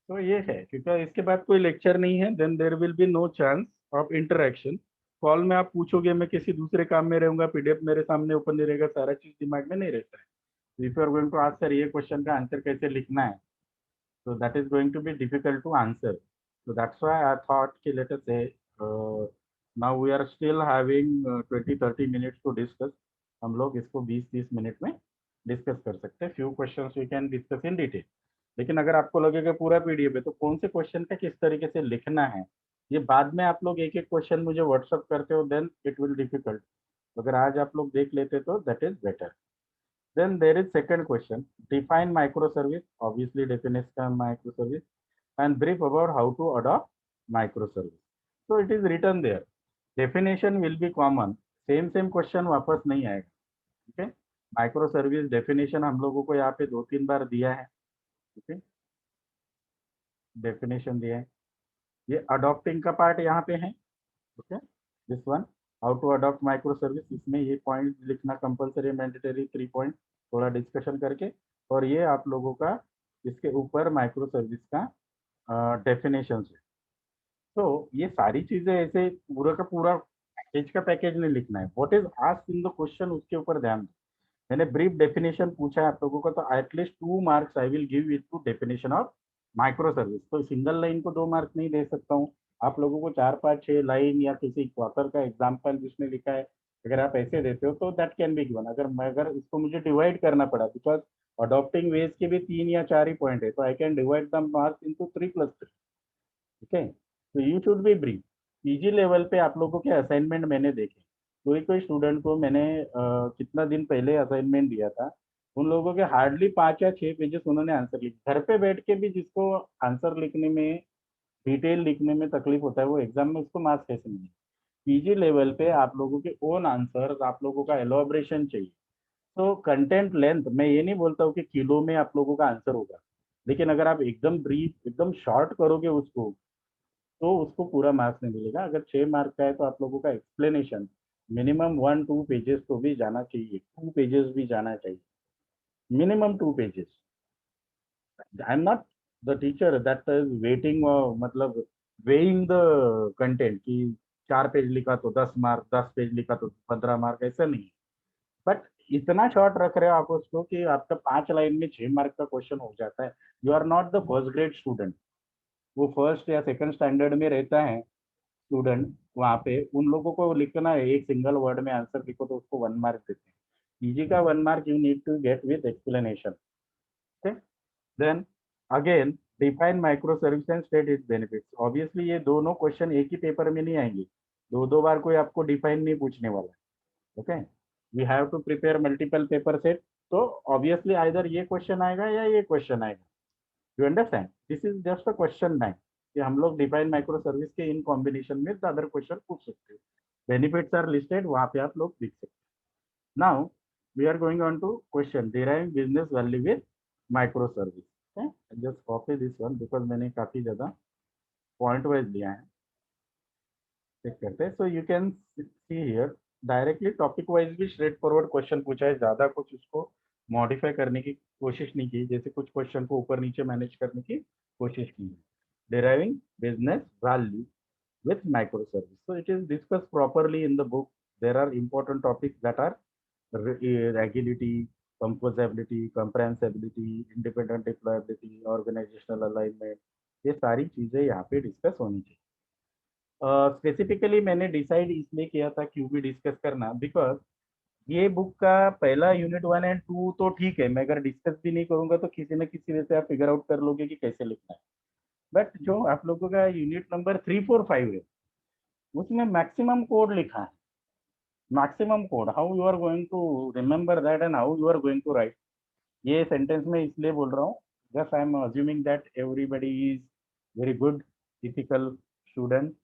तो ये है, क्योंकि इसके बाद कोई लेक्चर नहीं है, then there will be no chance of interaction. Call में आप पूछोगे, मैं किसी दूसरे काम में रहूंगा, पीडीएफ मेरे सामने ओपन नहीं रहेगा, सारा चीज दिमाग में नहीं रहता है। If you are going to ask sir ये क्वेश्चन का आंसर कैसे लिखना है, so that is going to be difficult to answer. So that's why I thought कि let us say now we are still having 20-30 minutes to discuss. हम लोग इसको 20-30 minute में डिस्कस कर सकते हैं। Few questions we can discuss in detail. लेकिन अगर आपको लगेगा पूरा पीडीएफ है तो कौन से क्वेश्चन का किस तरीके से लिखना है, ये बाद में आप लोग एक एक क्वेश्चन मुझे व्हाट्सअप करते हो, देन इट विल डिफिकल्ट। अगर आज आप लोग देख लेते तो that is better. Then there is second question. Define microservice. Obviously, definition of microservice and brief about how to adopt microservice. So it is written there. Definition will be common. Same question वापस नहीं आएगा। ठीक है, microservice definition हम लोगों को यहाँ पे 2-3 बार दिया है। ठीक है, डेफिनेशन दिया है। ये अडॉप्टिंग का पार्ट यहाँ पे है। Okay, this one how to adopt micro service, इसमें ये पॉइंट लिखना कंपलसरी मैंडेटरी 3 पॉइंट, थोड़ा डिस्कशन करके। और ये आप लोगों का इसके ऊपर माइक्रो सर्विस का डेफिनेशन है। तो ये सारी चीजें ऐसे पूरा का पूरा पैकेज का पैकेज नहीं लिखना है। What is asked in the question उसके ऊपर ध्यान दो। मैंने ब्रीफ डेफिनेशन पूछा है आप लोगों का, तो at least 2 marks I will give it to definition of micro service. तो सिंगल लाइन को 2 मार्क्स नहीं दे सकता हूँ। आप लोगों को 4-5-6 लाइन या किसी ऑथर का एग्जाम्पल जिसने लिखा है, अगर आप ऐसे देते हो तो दैट कैन बी गिवन। अगर इसको मुझे डिवाइड करना पड़ा, बिकॉज अडॉप्टिंग वेज के भी 3 या 4 ही पॉइंट है, तो I can divide the marks into 3+3। ठीक है, तो you should be brief. PG level पे आप लोगों के असाइनमेंट मैंने देखे, कोई स्टूडेंट को मैंने कितना दिन पहले असाइनमेंट दिया था, उन लोगों के हार्डली 5 या 6 पेजेस उन्होंने आंसर लिखे। घर पे बैठ के भी जिसको आंसर लिखने में, डिटेल लिखने में तकलीफ होता है, वो एग्जाम में उसको मार्क्स कैसे मिले? पीजी लेवल पे आप लोगों के ओन आंसर, आप लोगों का एलोब्रेशन चाहिए। तो कंटेंट लेंथ, मैं ये नहीं बोलता हूँ कि किलो में आप लोगों का आंसर होगा, लेकिन अगर आप एकदम ब्रीफ, एकदम शॉर्ट करोगे उसको, तो उसको पूरा मार्क्स नहीं मिलेगा। अगर 6 मार्क का है तो आप लोगों का एक्सप्लेनेशन मिनिमम 1-2 पेजेस तो भी जाना चाहिए, 2 पेजेस भी जाना चाहिए, minimum 2 pages. I am not the teacher that is waiting, मतलब वेइंग द कंटेंट कि 4 पेज लिखा तो 10 मार्क, 10 पेज लिखा तो 15 मार्क, ऐसा नहीं। बट इतना शॉर्ट रख रहे हो आप उसको कि आपका 5 लाइन में 6 मार्क का क्वेश्चन हो जाता है। You are not the first grade student. वो फर्स्ट या सेकंड स्टैंडर्ड में रहता है स्टूडेंट, वहाँ पे उन लोगों को लिखना है, एक सिंगल वर्ड में आंसर लिखो तो उसको 1 मार्क देते हैं। इजी का 1 mark you need to get with explanation. Then again define micro service and state its benefits. Obviously ये दोनों क्वेश्चन एक ही पेपर में नहीं आएंगे, दो दो बार कोई आपको डिफाइन नहीं पूछने वाला है। Okay, we have to prepare multiple paper set. तो ऑब्वियसली आइदर ये क्वेश्चन आएगा या ये क्वेश्चन आएगा। You understand, this is just a question bank कि हम लोग डिफाइन माइक्रो सर्विस के इन कॉम्बिनेशन में अदर क्वेश्चन पूछ सकते हो। बेनिफिट्स आर लिस्टेड, वहां पे आप लोग लिख सकते हो। Now we are going on to question deriving business value with micro service. Just copy this one because मैंने काफी ज्यादा पॉइंट वाइज लिया है। चेक करते हैं। So you can see here directly topic wise भी स्ट्रेट फॉरवर्ड क्वेश्चन पूछा है, ज्यादा कुछ उसको मॉडिफाई करने की कोशिश नहीं की, जैसे कुछ क्वेश्चन को ऊपर नीचे मैनेज करने की कोशिश की है। Deriving business value with microservice. So it is discussed properly in the book. There are important topics that are agility, composability, comprehensibility, independent deployability, organizational alignment. ये सारी चीजें यहाँ पे डिस्कस होनी चाहिए। स्पेसिफिकली मैंने डिसाइड इसलिए किया था क्यों भी डिस्कस करना, बिकॉज ये बुक का पहला यूनिट 1 और 2 तो ठीक है, मैं अगर डिस्कस भी नहीं करूंगा तो किसी न किसी वजह से आप फिगर आउट कर लोगे कि कैसे लिखना है। बट जो आप लोगों का यूनिट नंबर 3, 4, 5 है, उसमें मैक्सिमम कोड लिखा है। Maximum code, how you are going to remember that and how you are going to write. ये सेंटेंस में इसलिए बोल रहा हूँ, just I am assuming that everybody is very good ethical student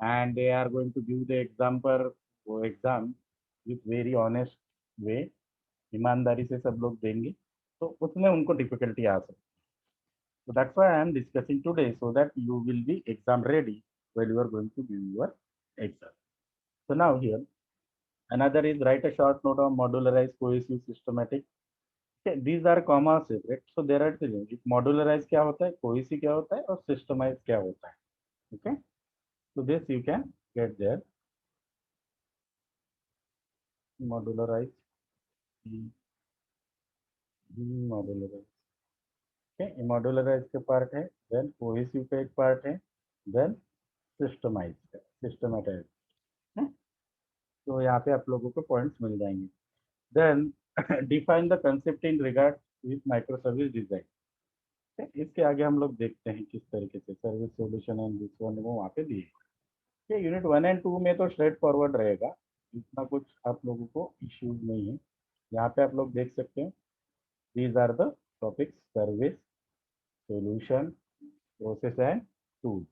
and they are going to give the exam पर वो exam with very honest way, ईमानदारी से सब लोग देंगे, तो उसमें उनको डिफिकल्टी आ सकती है। So that's why I am discussing today so that you will be exam ready when you are going to give your exam. So now here another is write a short note on modularized, cohesive, systematic. Okay, these are comma separate. So there are three. Modularized क्या होता है, cohesive क्या होता है और systemized क्या होता है. Okay, so this you can get there. Modularized, modularized. Okay, modularized के पार्ट है, then cohesive का एक पार्ट है, then systemized का, systematized. तो यहाँ पे आप लोगों को पॉइंट्स मिल जाएंगे। Then define the concept in regard with micro service design. इसके आगे हम लोग देखते हैं किस तरीके से service solution and this one वो वहाँ पे दिए। यूनिट 1 और 2 में तो स्ट्रेट फॉरवर्ड रहेगा, इतना कुछ आप लोगों को इश्यूज नहीं है। यहाँ पे आप लोग देख सकते हैं, these are the topics, service solution, process and tools.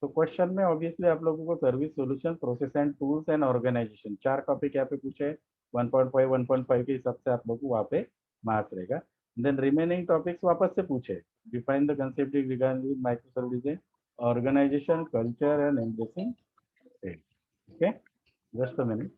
तो क्वेश्चन में ऑब्वियसली आप लोगों को service solution, process and tools and organization 4 topic यहाँ पे पूछे। 1.5 1.5 के हिसाब से आप लोग को वहाँ पे मार्क्स रहेगा। देन रिमेनिंग टॉपिक्स वापस से पूछे, define the concept regarding micro services, organisation, culture and embracing state. Okay, just a minute.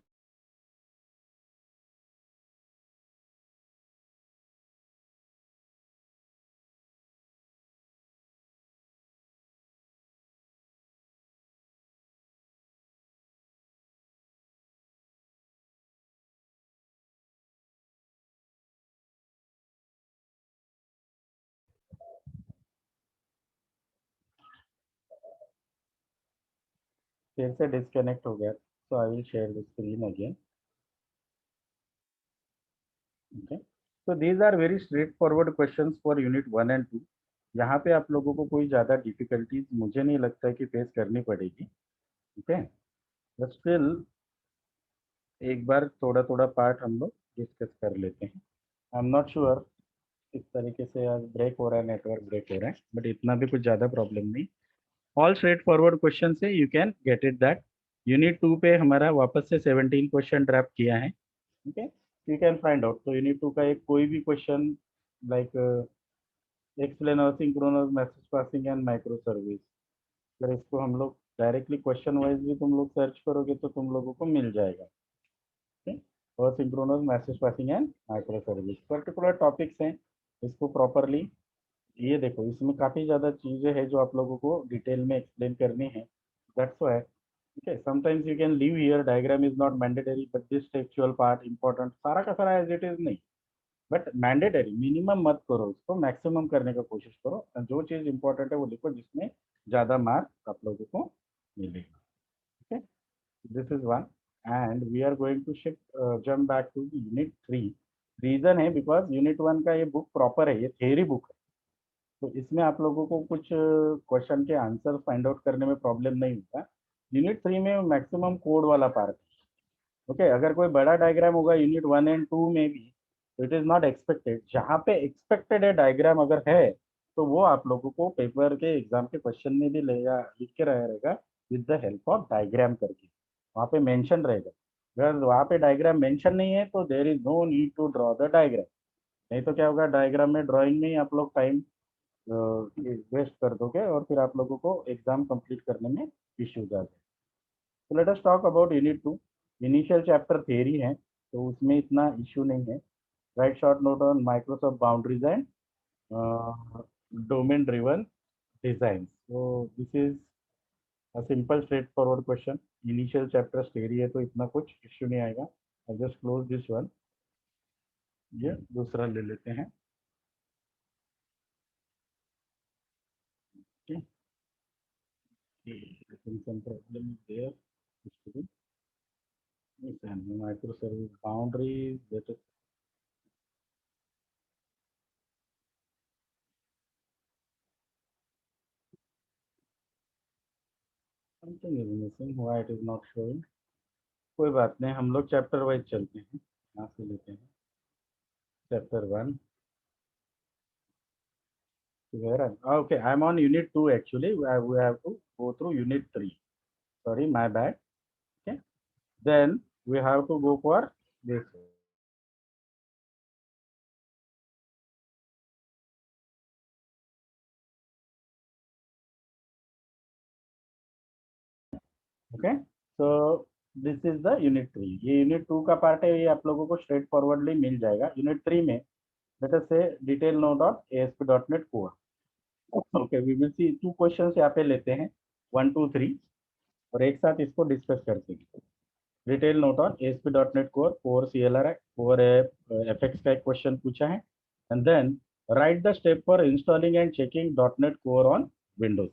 फिर से डिस्कनेक्ट हो गया, so I will share the screen again. Okay, so these are very straightforward questions for unit 1 and 2। यहाँ पे आप लोगों को कोई ज़्यादा डिफिकल्टीज मुझे नहीं लगता है कि फेस करनी पड़ेगी। ओके, बट स्टिल एक बार थोड़ा थोड़ा पार्ट हम लोग डिस्कस कर लेते हैं। आई एम नॉट श्योर किस तरीके से आज ब्रेक हो रहा है, नेटवर्क ब्रेक हो रहा है, बट इतना भी कुछ ज़्यादा प्रॉब्लम नहीं। ऑल स्ट्रेट फॉरवर्ड क्वेश्चन से you can get it that. Unit 2 पे हमारा वापस से 17 क्वेश्चन ड्राफ्ट किया है। Okay, you can find out. तो यूनिट 2 का एक कोई भी question like explain synchronous message passing and micro service, अगर इसको हम लोग डायरेक्टली क्वेश्चन वाइज भी तुम लोग सर्च करोगे तो तुम लोगों को मिल जाएगा। ठीक, और synchronous message passing and micro service particular topics हैं, इसको प्रॉपरली ये देखो इसमें काफी ज्यादा चीजें हैं जो आप लोगों को डिटेल में एक्सप्लेन करनी है, that's why okay sometimes you can leave here diagram is not mandatory but this textual part important सारा का सारा as it is नहीं, बट मैंडेटरी मिनिमम मत करो, उसको मैक्सिमम करने का कोशिश करो, और जो चीज इंपॉर्टेंट है वो लिखो जिसमें ज्यादा मार्क्स आप लोगों को मिलेगा। Okay, this is one and we are going to shift jump back to unit 3। Reason है बिकॉज यूनिट 1 का ये बुक प्रॉपर है, ये थियरी बुक है, तो इसमें आप लोगों को कुछ क्वेश्चन के आंसर फाइंड आउट करने में प्रॉब्लम नहीं होता। यूनिट 3 में मैक्सिमम कोड वाला पार्ट है। ओके, अगर कोई बड़ा डायग्राम होगा यूनिट 1 एंड 2 में भी तो इट इज नॉट एक्सपेक्टेड, जहाँ पे एक्सपेक्टेड है डायग्राम अगर है तो वो आप लोगों को पेपर के एग्जाम के क्वेश्चन में भी लेगा, लिख के रहेगा with the help of diagram करके, वहाँ पे मेंशन रहेगा। अगर वहाँ पे डायग्राम मेंशन नहीं है तो there is no need to draw the diagram, नहीं तो क्या होगा डायग्राम में ड्राइंग में ही आप लोग टाइम वेस्ट कर दोगे और फिर आप लोगों को एग्जाम कंप्लीट करने में इश्यूज आते हैं। तो let us talk about unit 2। Initial chapter theory है तो उसमें इतना इश्यू नहीं है। Right short note on Microsoft boundaries and domain driven design. So this is a simple straight forward question. Initial chapter theory है तो इतना कुछ इश्यू नहीं आएगा। I just close this one. ये दूसरा ले लेते हैं। some problem is there. Student. Yes, and microservice boundaries that is something is missing, why it is not showing। कोई बात नहीं, हम लोग चैप्टर वाइज चलते हैं, यहाँ से लेते हैं chapter 1। where okay, I'm on unit 2 actually, we have to go through unit 3, sorry my bad। okay, then we have to go for this। Okay, so this is the unit 3। ये unit 2 का part है, ये आप लोगों को straight forwardly मिल जाएगा। Unit 3 में let us say detail node of ASP.NET Core। okay, we will see two questions यहाँ पे लेते हैं 1 2 3 और एक साथ इसको डिस्कस करते हैं। Detail note on ASP.NET Core, Core CLR, Core FX का एक क्वेश्चन पूछा है and then write the step for installing and checking .NET Core on Windows.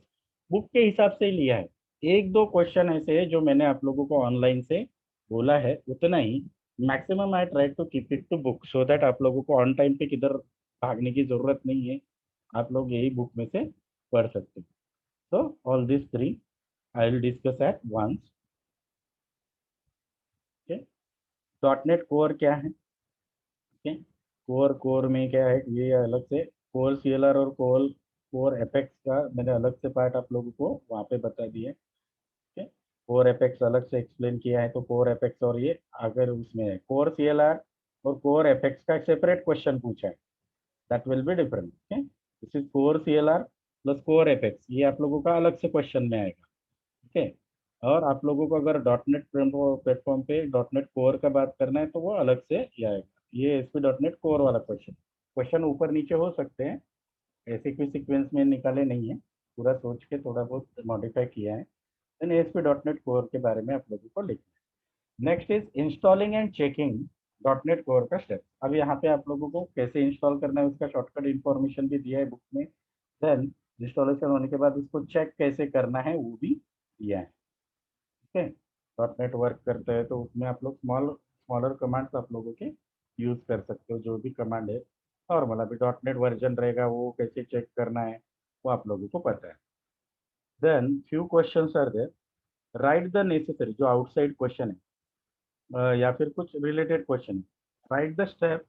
Book के हिसाब से ही लिया है, एक दो क्वेश्चन ऐसे है जो मैंने आप लोगों को ऑनलाइन से बोला है उतना ही। Maximum I try to keep it to book so that आप लोगों को ऑन टाइम पे किधर भागने की जरूरत नहीं है, आप लोग यही बुक में से पढ़ सकते हैं। So all this 3 I will discuss at once. .NET core क्या है? कोर में क्या है, ये अलग से कोर CLR और कोर एपेक्स का मैंने अलग से पार्ट आप लोगों को वहाँ पे बता दिया है। कोर एपेक्स अलग से एक्सप्लेन किया है, तो कोर एपेक्स और ये अगर उसमें है कोर CLR और कोर एपेक्स का सेपरेट क्वेश्चन पूछा है, that will be different. This is core CLR plus core apex, ये आप लोगों का अलग से क्वेश्चन में आएगा। ओके, और आप लोगों को अगर .NET प्लेटफॉर्म पे .NET कोर का बात करना है तो वो अलग से ही आएगा। ये ASP.NET कोर वाला क्वेश्चन ऊपर नीचे हो सकते हैं, ऐसे कोई सीक्वेंस में निकाले नहीं है, पूरा सोच के थोड़ा बहुत मॉडिफाई किया है। देन ASP.NEट कोर के बारे में आप लोगों को लिखना है। Next is installing and checking .dot net core का स्टेप। अब यहाँ पे आप लोगों को कैसे इंस्टॉल करना है उसका शॉर्टकट इन्फॉर्मेशन भी दिया है बुक में। देन इंस्टॉलेशन होने के बाद उसको चेक कैसे करना है वो भी दिया है। ठीक है, .NEट वर्क करते हैं तो उसमें आप लोग स्मॉलर कमांड्स आप लोगों के यूज कर सकते हो, जो भी कमांड है नॉर्मल। अभी .NEट वर्जन रहेगा वो कैसे चेक करना है वो आप लोगों को पता है। Then few questions are there, write the necessary, जो आउटसाइड क्वेश्चन है या फिर कुछ रिलेटेड क्वेश्चन है, write the step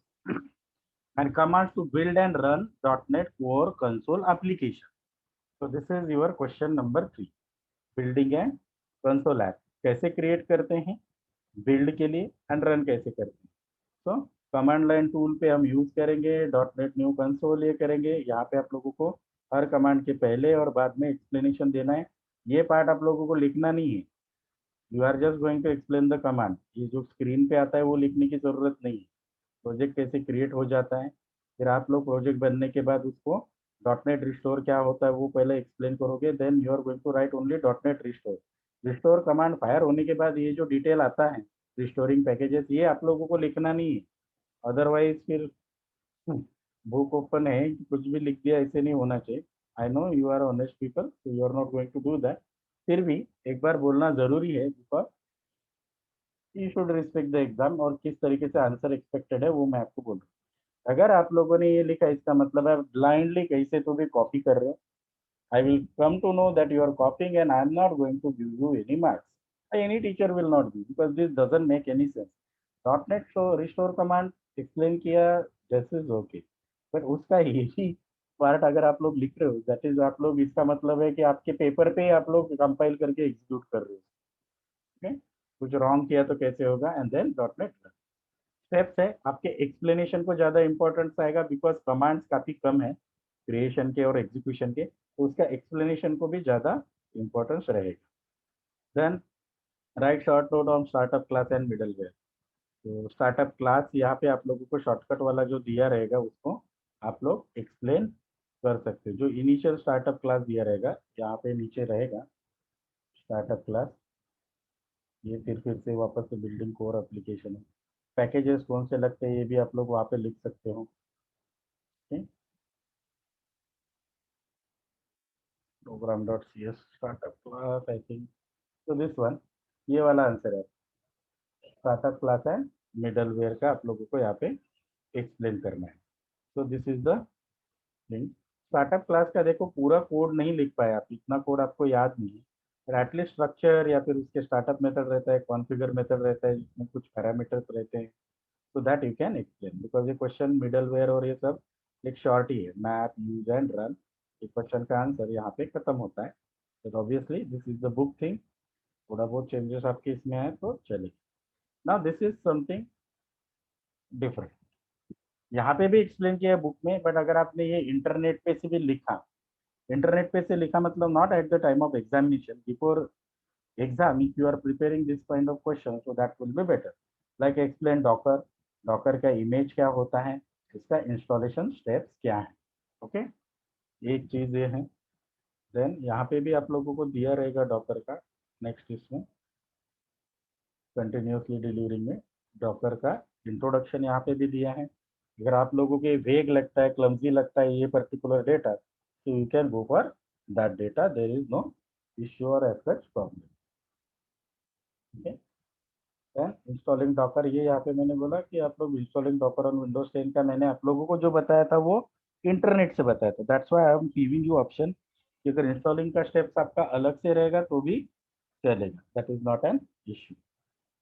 and commands to build and run .dot net core console application. so this is your question number 3, building and console app कैसे create करते हैं build के लिए एंड रन कैसे करते हैं। तो कमांड लाइन टूल पे हम यूज करेंगे .NEट न्यू कंसोल, ये करेंगे। यहाँ पे आप लोगों को हर कमांड के पहले और बाद में एक्सप्लेनेशन देना है, ये पार्ट आप लोगों को लिखना नहीं है। You are just going to explain the command, ये जो स्क्रीन पे आता है वो लिखने की जरूरत नहीं है। प्रोजेक्ट कैसे क्रिएट हो जाता है, फिर आप लोग प्रोजेक्ट बनने के बाद उसको .NET रिस्टोर क्या होता है वो पहले एक्सप्लेन करोगे, then you are going to write only .NET restore. Restore command fire होने के बाद ये जो डिटेल आता है रिस्टोरिंग पैकेजेस, ये आप लोगों को लिखना नहीं है, अदरवाइज फिर बुक ओपन है कि कुछ भी लिख दिया, ऐसे नहीं होना चाहिए। I know you are honest people, so you are not going to do that. फिर भी एक बार बोलना जरूरी है, because you should respect the exam, और किस तरीके से आंसर एक्सपेक्टेड है वो मैं आपको बोल रहा हूँ। अगर आप लोगों ने ये लिखा, इसका मतलब है ब्लाइंडली कैसे तो भी कॉपी कर रहे हो। I will come to know that you are copying and I am not going to give you any marks. Any teacher will not give, because this doesn't make any sense. .NET so restore command explain किया, this is okay, but उसका यही part अगर आप लोग लिख रहे हो, that is आप लोग, इसका मतलब है कि आपके पेपर पे आप लोग कंपाइल करके एग्जीक्यूट कर रहे हो। okay? कुछ रॉन्ग किया तो कैसे होगा, एंड देन .NET स्टेप्स है आपके एक्सप्लेनेशन को ज्यादा इंपॉर्टेंस आएगा, बिकॉज कमांड्स काफी कम है क्रिएशन के और एग्जीक्यूशन के, तो उसका एक्सप्लेनेशन को भी ज्यादा इंपॉर्टेंस रहेगा। Then write short note on startup class and middleware. तो स्टार्टअप क्लास यहाँ पे आप लोगों को शॉर्टकट वाला जो दिया रहेगा उसको आप लोग एक्सप्लेन कर सकते हो। जो इनिशियल स्टार्टअप क्लास दिया रहेगा यहाँ पे नीचे रहेगा स्टार्टअप क्लास, ये फिर से वापस से बिल्डिंग कोर एप्लीकेशन है। पैकेजेस कौन से लगते हैं ये भी आप लोग वहाँ पे लिख सकते हो। program.cs startup class, I think so this one, ये वाला आंसर है। स्टार्टअप क्लास एंड मिडलवेयर का आप लोगों को यहाँ पे एक्सप्लेन करना है। सो this is the thing. Startup class का देखो पूरा कोड नहीं लिख पाए आप, इतना कोड आपको याद नहीं है, पर एटलीस्ट स्ट्रक्चर या फिर उसके स्टार्टअप मेथड रहता है, कॉन्फ़िगर मेथड रहता है जिसमें कुछ पैरामीटर्स रहते हैं, so that you can explain. Because ये क्वेश्चन मिडलवेयर और ये सब एक शॉर्ट ही है, मैप यूज एंड रन, ये क्वेश्चन का आंसर यहाँ पे खत्म होता है। तो obviously this is the book thing, थोड़ा बहुत चेंजेस आपके इसमें है तो चलेगी। Now this is something different, यहाँ पे भी एक्सप्लेन किया है बुक में, बट अगर आपने ये इंटरनेट पे से भी लिखा, इंटरनेट पे से लिखा मतलब not at the time of examination, before exam if you are preparing this kind of question, so that will be better. Like explain docker, docker का इमेज क्या होता है, इसका इंस्टॉलेशन स्टेप्स क्या है। ओके, एक चीज ये है। देन यहाँ पे भी आप लोगों को दिया रहेगा डॉकर का, नेक्स्ट इसमें कंटिन्यूसली डिलीवरिंग में डॉकर का इंट्रोडक्शन यहाँ पे भी दिया है। अगर आप लोगों के वेग लगता है, क्लमजी लगता है ये पर्टिकुलर डेटा, तो you can go for that data, there is no issue और as such problem. Then installing Docker, ये यहाँ पे मैंने बोला कि आप लोग इंस्टॉलिंग डॉकर ऑन विंडोज 10 का मैंने आप लोगों को जो बताया था वो इंटरनेट से बताया था, that's why I am giving you option कि अगर इंस्टॉलिंग का स्टेप्स आपका अलग से रहेगा तो भी चलेगा, that is not an issue.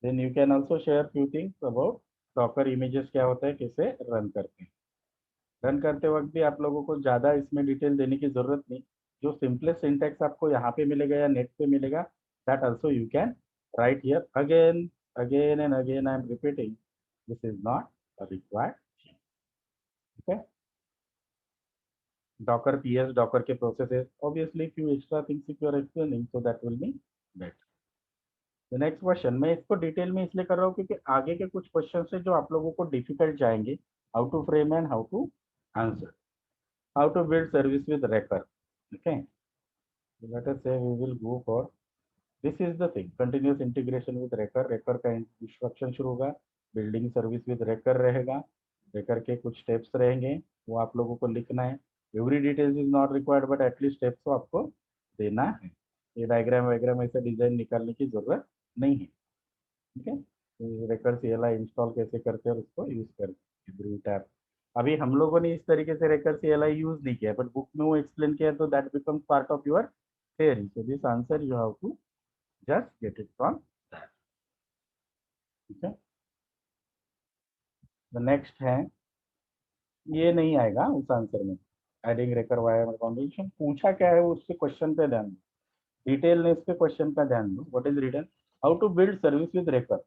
Then you can also share few things about docker images क्या होता है, कैसे रन करते हैं। रन करते वक्त भी आप लोगों को ज़्यादा इसमें डिटेल देने की ज़रूरत नहीं, जो सिंपलेस्ट सिंटेक्स आपको यहाँ पे मिलेगा या नेट पे मिलेगा, that also you can right here again and again I am repeating, this is not required. okay, docker ps, docker के processes, obviously few extra things if you are explaining, so that will be better. The next question, मैं इसको detail में इसलिए कर रहा हूँ क्योंकि आगे के कुछ क्वेश्चन है जो आप लोगों को डिफिकल्ट जाएंगे, how to frame and how to answer, how to build service with wrecker. Okay, let us say we will go for, this is the thing, continuous integration with रेकर। रेकर का इंस्ट्रक्शन शुरू होगा, building service with रेकर रहेगा, रेकर के कुछ steps रहेंगे, वो आप लोगों को लिखना है। Every details is not required, but at least steps तो आपको देना है। ये डायग्राम वायग्राम ऐसा डिजाइन निकालने की जरूरत नहीं है। ठीक है, रेकर CLI इंस्टॉल कैसे करते हैं और उसको यूज करते हैं, ब्रू टैब। अभी हम लोगों ने इस तरीके से रेकर CLI यूज नहीं किया, बट बुक में वो एक्सप्लेन किया, तो that becomes part of your theory, so this answer you have to just get it from that. ठीक है, the next है, ये नहीं आएगा उस आंसर में, एडिंग रेकर वायर कॉम्बिनेशन पूछा क्या है उसके क्वेश्चन पे ध्यान दो, डिटेल ने इसके क्वेश्चन का ध्यान दो। What is written, how to build service with wrecker.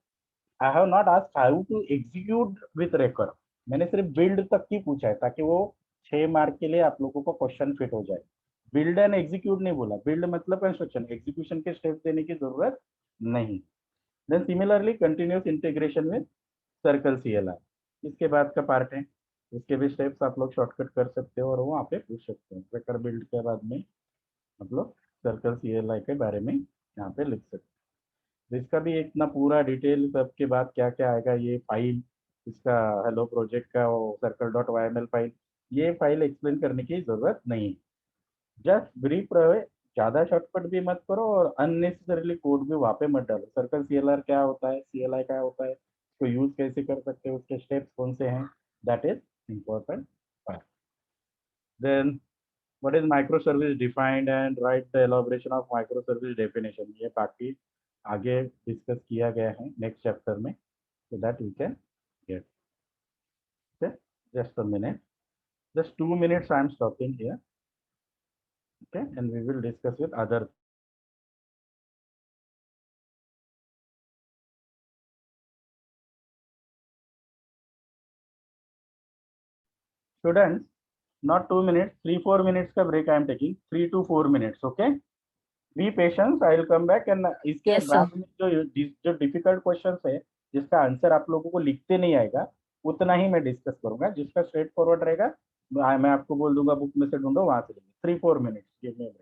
I have not asked how to execute with wrecker, मैंने सिर्फ बिल्ड तक की पूछा है ताकि वो 6 मार्क के लिए आप लोगों को क्वेश्चन फिट हो जाए। बिल्ड एंड एग्जीक्यूट नहीं बोला, बिल्ड मतलब कंस्ट्रक्शन, एग्जीक्यूशन के स्टेप देने की जरूरत नहीं। Then similarly continuous integration with circle CLI, इसके बाद का पार्ट है। इसके भी स्टेप्स आप लोग शॉर्टकट कर सकते हो और वो वहाँ पे पूछ सकते हो। ट्रैकर बिल्ड के बाद में आप लोग सर्कल CLI के बारे में यहाँ पे लिख सकते हो। तो इसका भी इतना पूरा डिटेल सबके बाद क्या क्या आएगा, ये फाइल इसका हेलो प्रोजेक्ट का वो circle.yml फाइल, ये फाइल एक्सप्लेन करने की जरूरत नहीं है। जस्ट ब्रीफ रहे, ज्यादा शॉर्टकट भी मत करो और अननेसेसरीली कोड भी वहाँ पे मत डालो। सर्कल CLR क्या होता है, CLI क्या होता है, उसको यूज कैसे कर सकते हो, उसके स्टेप्स कौन से हैं, that is important part. Then what is microservice defined and write the elaboration of microservice definition, ये बाकी आगे डिस्कस किया गया है नेक्स्ट चैप्टर में, so that we can get. Okay, just a minute, just 2 minutes I am stopping here. Okay, and we will discuss with other. Students, not 2 minutes, 3-4 minutes का break I am taking, 3 to 4 minutes. Okay, be patient, I will come back and इसके Yes, sir. बाद में जो difficult questions है जिसका answer आप लोगों को लिखते नहीं आएगा उतना ही मैं डिस्कस करूंगा। जिसका स्ट्रेट फॉरवर्ड रहेगा मैं आपको बोल दूंगा बुक में से ढूंढो, वहां से 3-4 minutes give me.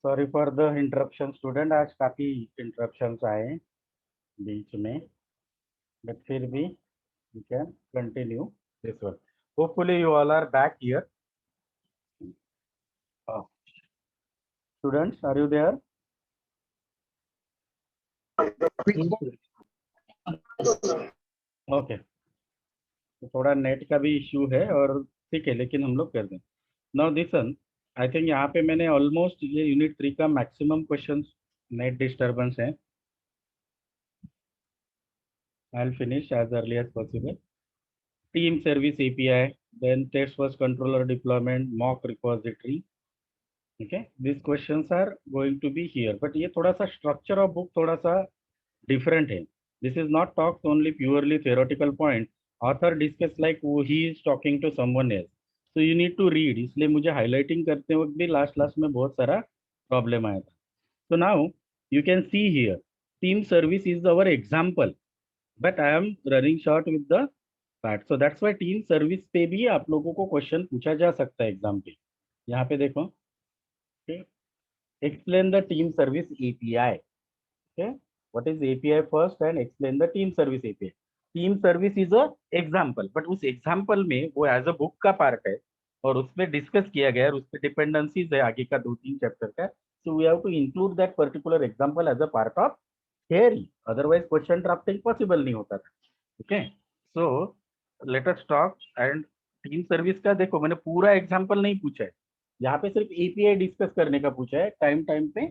Sorry for the interruption student, आज काफी इंटरप्शंस आए बीच में, बट फिर भी we can continue this one. Hopefully you all are back here. Students, are you there? Okay, तो थोड़ा नेट का भी इश्यू है और ठीक है, लेकिन हम लोग कर दें. नाउ दिसन, आई थिंक यहाँ पे मैंने ऑलमोस्ट ये यूनिट 3 का मैक्सिमम क्वेश्चंस नेट डिस्टर्बेंस है. I will finish as early as possible. Team service API, then test first controller deployment, mock repository. Okay, these questions are going to be here, but ये थोड़ा सा structure of book थोड़ा सा different है. This is not talks only purely theoretical point. Author discuss like he is talking to someone else. So you need to read. इसलिए मुझे highlighting करते वक्त भी लास्ट में बहुत सारा problem आया था. So now you can see here, team service is our example, but I am running short with the part. So that's why team service पे भी आप लोगों को क्वेश्चन पूछा जा सकता है एग्जाम पे. यहाँ पे देखो, explain the team service API. Okay, what is API first and explain the team service API. Team service is a example, but उस example में वो as a book का part है और उसमें डिस्कस किया गया है, उसमें डिपेंडेंसीज है आगे का 2-3 चैप्टर का. So we have to include that particular example as a part of theory. Otherwise question drafting possible नहीं होता था. Okay, so let us talk. and team service का देखो, मैंने पूरा एग्जांपल नहीं पूछा है, यहाँ पे सिर्फ एपीआई डिस्कस करने का पूछा है. टाइम पे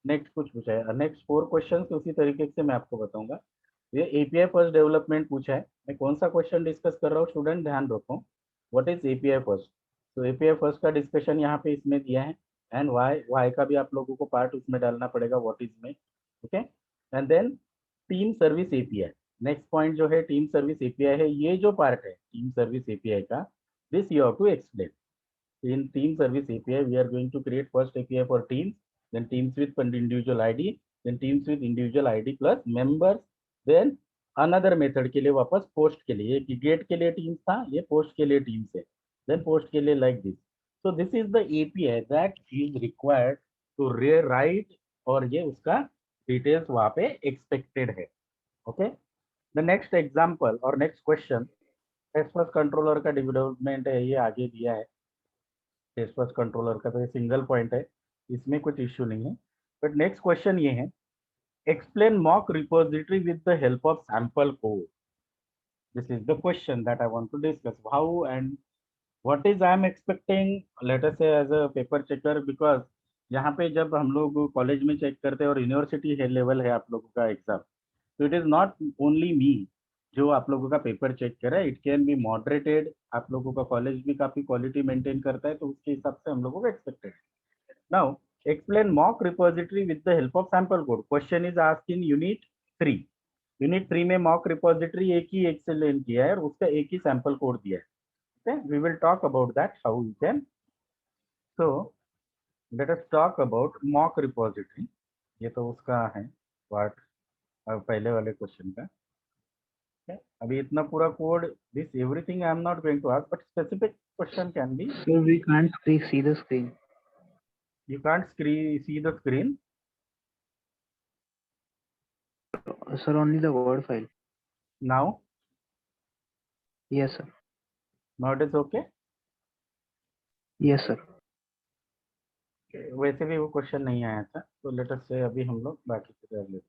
नेक्स्ट कुछ पूछा है. नेक्स्ट 4 क्वेश्चन उसी तरीके से मैं आपको बताऊंगा. ये एपीआई फर्स्ट डेवलपमेंट पूछा है. मैं कौन सा क्वेश्चन डिस्कस कर रहा हूँ स्टूडेंट, ध्यान रखो. What is API first? तो एपीआई फर्स्ट का डिस्कशन यहाँ पे इसमें दिया है, एंड वाई का भी आप लोगों को पार्ट उसमें डालना पड़ेगा, व्हाट इज में. Okay, and then team service API. Next point जो है टीम सर्विस एपीआई है. ये जो पार्ट है टीम सर्विस एपीआई का, this you have to explain. In team service API, we are going to create first API for teams, then teams with individual ID, then teams with individual ID plus members, then another method के लिए वापस post के लिए, ये get के लिए teams था, ये post के लिए teams है, then post के लिए like this. So this is the API that is required to rewrite, और ये उसका details वहाँ पे expected है. Okay, the next example और next question, test first controller का development है, ये आगे दिया है. टेस्ट बस कंट्रोलर का तो सिंगल पॉइंट है, इसमें कुछ इश्यू नहीं है. बट नेक्स्ट क्वेश्चन ये है, explain mock repository with the help of sample code. This is the question that I want to discuss. How and what is I am expecting, let us say as a paper checker, because यहाँ पे जब हम लोग college में check करते हैं और university level है आप लोगों का एग्जाम, तो it is not only me जो आप लोगों का पेपर चेक करे. It can be moderated. आप लोगों का कॉलेज भी काफी क्वालिटी मेंटेन करता है, तो उसके हिसाब से हम लोगों को एक्सपेक्टेड है. Now explain mock repository with the help of sample code. Question is asked in unit 3. Unit 3 में मॉक रिपोजिटरी एक ही एक्सप्लेन किया है और उसका एक ही सैंपल कोड दिया है. okay, we will talk about that how you can. So let us talk about mock repository. ये तो उसका है पार्ट पहले वाले क्वेश्चन का. अभी इतना पूरा code, this everything I am not going to ask, but specific question can be. So we can't see the screen. You can't see the screen. Sir, only the Word file. Now Yes, sir. now it is okay. Yes, sir. वैसे भी वो question नहीं आया था, तो let us से अभी हम लोग बाकी से कर लेते हैं.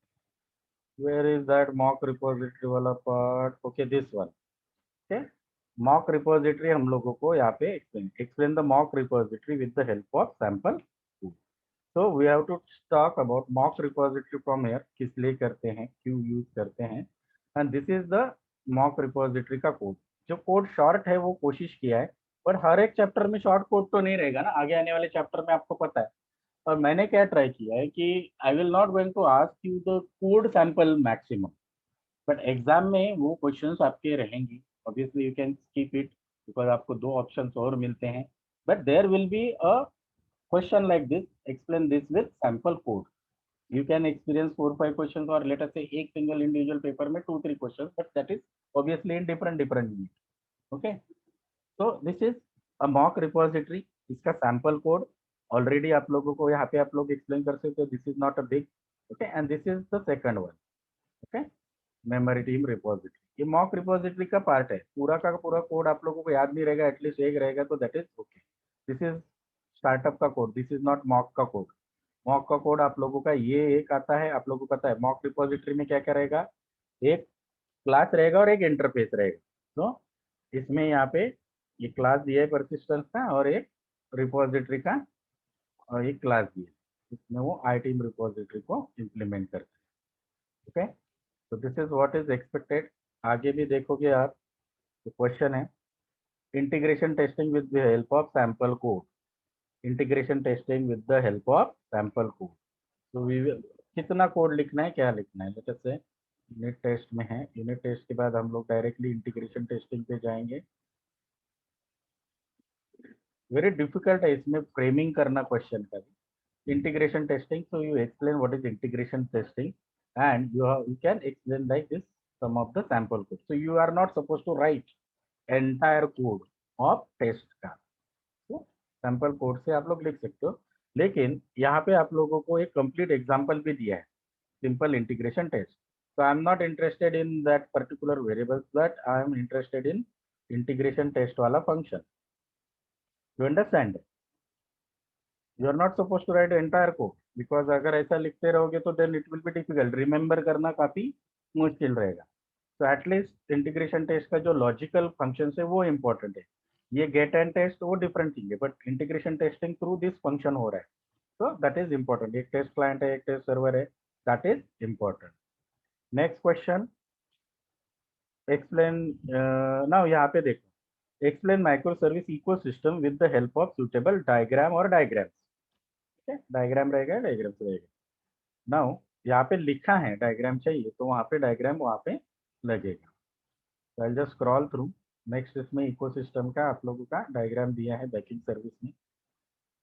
Where is that mock repository वाला part? Okay, this one. Okay, mock repository हम लोगों को यहाँ पे explain the mock repository with the help of sample. So we have to talk about mock repository from here. किस लिए करते हैं, क्यों यूज करते हैं, and this is the mock repository का कोड. जो कोड शॉर्ट है वो कोशिश किया है, पर हर एक चैप्टर में शॉर्ट कोड तो नहीं रहेगा ना, आगे आने वाले चैप्टर में आपको पता है. और मैंने क्या ट्राई किया है कि I will not going to ask you the code sample maximum, but exam में वो क्वेश्चंस आपके रहेंगे. Obviously you can skip it because आपको 2 ऑप्शंस और मिलते हैं, but there will be a question like this, explain this with sample code. You can experience 4-5 questions, और let us से एक सिंगल इंडिविजुअल पेपर में 2-3 questions, but that is obviously in different unit. Okay, so this is a mock repository. इसका sample code already आप लोगों को यहाँ पे आप लोग एक्सप्लेन कर सकते हो, this is not a big, okay, and this is the second one, okay, memory team repository. ये मॉक रिपोजिटरी का पार्ट है, पूरा का पूरा कोड आप लोगों को याद नहीं रहेगा, एटलीस्ट एक रहेगा तो that is okay. This is startup का code, this is not mock का कोड। मॉक का कोड आप लोगों का ये एक आता है, आप लोगों को पता है मॉक रिपोजिटरी में क्या क्या रहेगा, एक क्लास रहेगा और एक इंटरफेस रहेगा। तो इसमें यहाँ पे ये क्लास दिया है परसिस्टेंस का, और एक रिपोजिटरी का और एक क्लास दिया है, इसमें वो आईटीएम रिपोजिटरी को इम्प्लीमेंट करते हैं, ओके। तो this is what is expected. आगे भी देखोगे आप, तो क्वेश्चन है integration testing with the help of sample code, integration testing with the help of sample code. तो वी विल कितना कोड लिखना है, क्या लिखना है, लेट्स से यूनिट टेस्ट में है, यूनिट टेस्ट के बाद हम लोग डायरेक्टली इंटीग्रेशन टेस्टिंग पे जाएंगे। वेरी डिफिकल्ट है इसमें फ्रेमिंग करना क्वेश्चन का भी। Integration testing, so you explain what is integration testing, and you can explain like this some of the sample code. So you are not supposed to write entire code of test का, तो sample code से आप लोग लिख सकते हो, लेकिन यहाँ पे आप लोगों को एक कंप्लीट एग्जांपल भी दिया है, simple integration test. So I am not interested in that particular variables, but I am interested in integration test वाला function. You understand? You are not supposed to write entire code, because अगर ऐसा लिखते रहोगे तो then it will be difficult, remember करना काफी मुश्किल रहेगा। तो एटलीस्ट इंटीग्रेशन टेस्ट का जो लॉजिकल फंक्शन है वो इम्पोर्टेंट है, ये गेट एंड टेस्ट वो डिफरेंट चीज है, but integration testing through this function हो रहा है, तो दैट इज इम्पोर्टेंट। एक टेस्ट क्लाइंट है, एक टेस्ट सर्वर है, that is important. Next question, explain, now यहाँ पे देखो, explain micro service ecosystem with the help of suitable diagram और डायग्राम्स, ठीक है, डायग्राम रहेगा, डायग्राम्स रहेगा। नाउ यहाँ पे लिखा है डायग्राम चाहिए, तो वहाँ पे डायग्राम वहाँ पे लगेगा। So I'll just scroll through. Next इसमें इकोसिस्टम का आप लोगों का डायग्राम दिया है बैकिंग सर्विस में।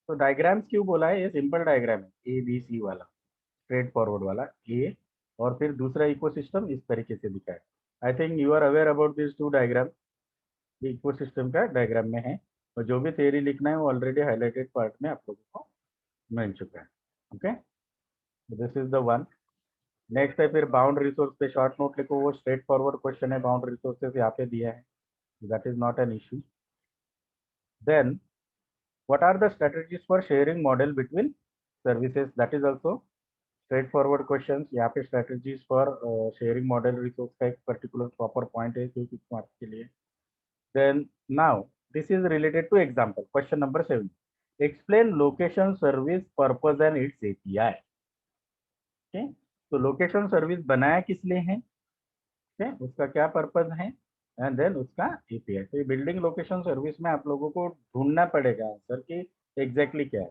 तो डायग्राम्स क्यों बोला है, ये सिंपल डायग्राम है, ए बी सी वाला, स्ट्रेट फॉरवर्ड वाला ए, और फिर दूसरा इकोसिस्टम इस तरीके से दिखा है। I think you are aware about this two diagram, ये इकोसिस्टम का डायग्राम में है, और जो भी थियरी लिखना है वो ऑलरेडी हाईलाइटेड पार्ट में आप लोगों को मिल चुका है, okay. This is the one. Next है फिर बाउंड रिसोर्स पे शॉर्ट नोट लिखो, वो स्ट्रेट फॉरवर्ड क्वेश्चन है, बाउंड रिसोर्सेस यहाँ पे दिया है, that is not an issue. Then what are the strategies for sharing model between services, that is also straightforward questions। यहाँ पे strategies for sharing model resource का एक particular proper point है जो 6 marks के लिए। then now this is related to example, question number 7, explain location service purpose and its API, okay। तो location service बनाया किस लिए है, okay? उसका क्या पर्पज है, एंड देन उसका एपीआई। तो ये बिल्डिंग लोकेशन सर्विस में आप लोगों को ढूंढना पड़ेगा आंसर कि एग्जैक्टली क्या है,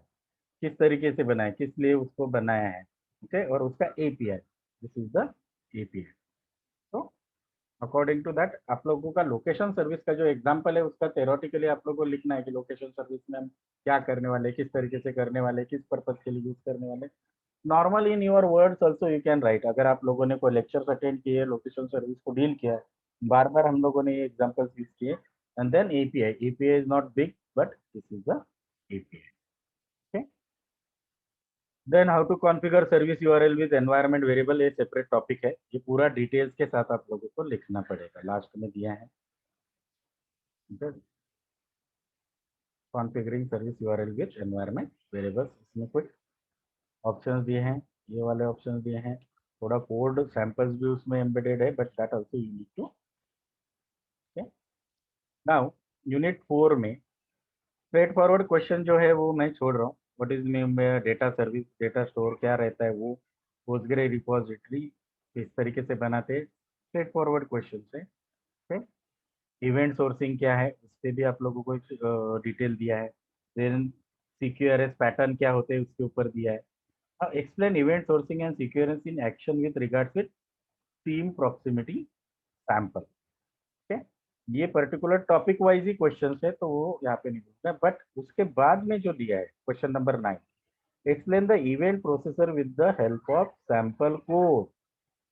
किस तरीके से बनाया, किस लिए उसको बनाया है, ओके, और उसका API, this is the API. तो अकॉर्डिंग टू दैट आप लोगों का लोकेशन सर्विस का जो एग्जांपल है उसका थ्योरेटिकली आप लोगों को लिखना है कि लोकेशन सर्विस में हम क्या करने वाले, किस तरीके से करने वाले, किस पर्पज के लिए यूज करने वाले। Normally in your words also you can write, अगर आप लोगों ने कोई लेक्चर्स अटेंड किए, लोकेशन सर्विस को डील किया है, बार बार हम लोगों ने ये एग्जांपल्स यूज किए। And then API, API is not big but this is the API, okay. Then how to configure service URL with environment variable, ये सेपरेट टॉपिक है, ये पूरा डिटेल्स के साथ आप लोगों को लिखना पड़ेगा, लास्ट में दिया है, configuring service URL with environment variables. इसमें कुछ ऑप्शंस दिए हैं, ये वाले ऑप्शंस दिए हैं, थोड़ा कोड सैंपल्स भी उसमें एम्बेडेड है, but that also you need to, okay. Now unit 4 में स्ट्रेट फॉरवर्ड क्वेश्चन जो है वो मैं छोड़ रहा हूँ, what is mean by data service, data store क्या रहता है, वो पोस्टग्रे रिपोजिटरी इस तरीके से बनाते हैं, स्ट्रेट फॉरवर्ड क्वेश्चन से, ओके। इवेंट सोर्सिंग क्या है, उस पर भी आप लोगों को डिटेल दिया है। देन सीक्यूआरएस पैटर्न क्या होते हैं उसके ऊपर दिया है। Explain event sourcing and sequence in action with regards with team proximity sample, ठीक है। ये पर्टिकुलर टॉपिक वाइज ही क्वेश्चन है, तो वो यहाँ पे नहीं पूछना, बट उसके बाद में जो दिया है question number 9, explain the event processor with the help of sample code,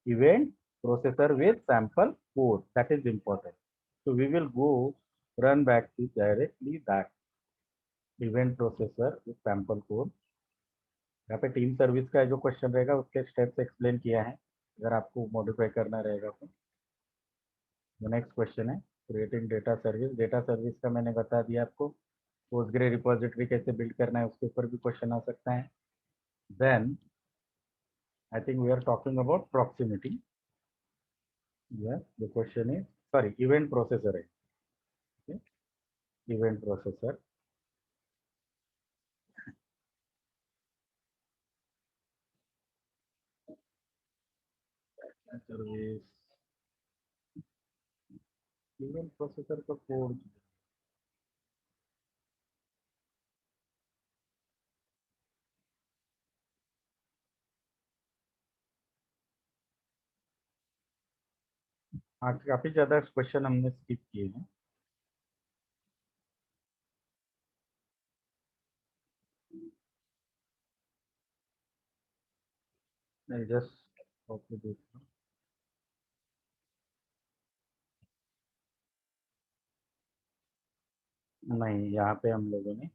event processor with sample code, that is important. So we will go run back to directly that. Event processor with sample code. यहाँ पे team service का जो question रहेगा उसके steps explain किया है, अगर आपको मॉडिफाई करना रहेगा तो। नेक्स्ट क्वेश्चन है creating data service. Data service का मैंने बता दिया आपको, पोस्टग्रे रिपोजिटरी कैसे बिल्ड करना है उसके ऊपर भी क्वेश्चन आ सकता है। Then I think we are talking about proximity. Yes, the question is sorry event processor है, event processor. Service event processor का कोड आज काफी ज्यादा क्वेश्चन हमने स्किप किए हैं। मैं जस्ट ओके देख रहा हूँ। नहीं, यहाँ पे हम लोगों ने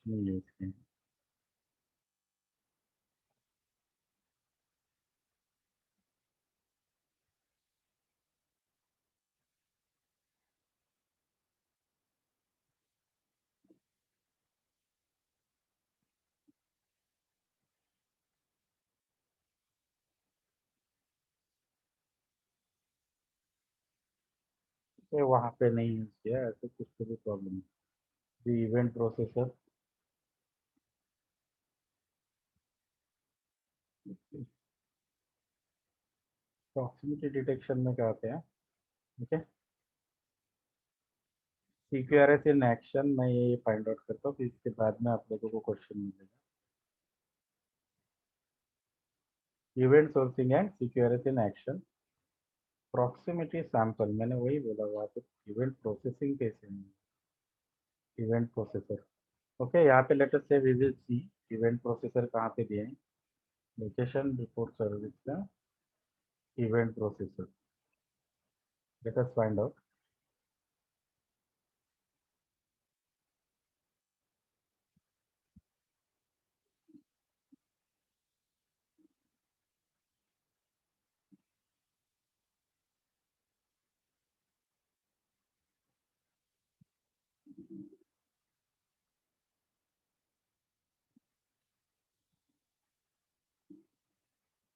नहीं यूज किए। तो वहाँ पे नहीं यूज किया, ऐसे कुछ तो भी प्रॉब्लम है। इवेंट प्रोसेसर प्रॉक्सिमिटी डिटेक्शन में क्या होते हैं, ठीक है। CQRS इन एक्शन, मैं ये फाइंड आउट करता हूँ, फिर इसके बाद में आप लोगों को क्वेश्चन मिलेगा। Event sourcing and CQRS in action. Proximity sample, मैंने वही बोला वहाँ पे इवेंट प्रोसेसिंग कैसे है, इवेंट प्रोसेसर। ओके, यहाँ पे let us say we will see event processor कहाँ पे दिए हैं। लोकेशन रिपोर्ट सर्विस का event processor, let us find out.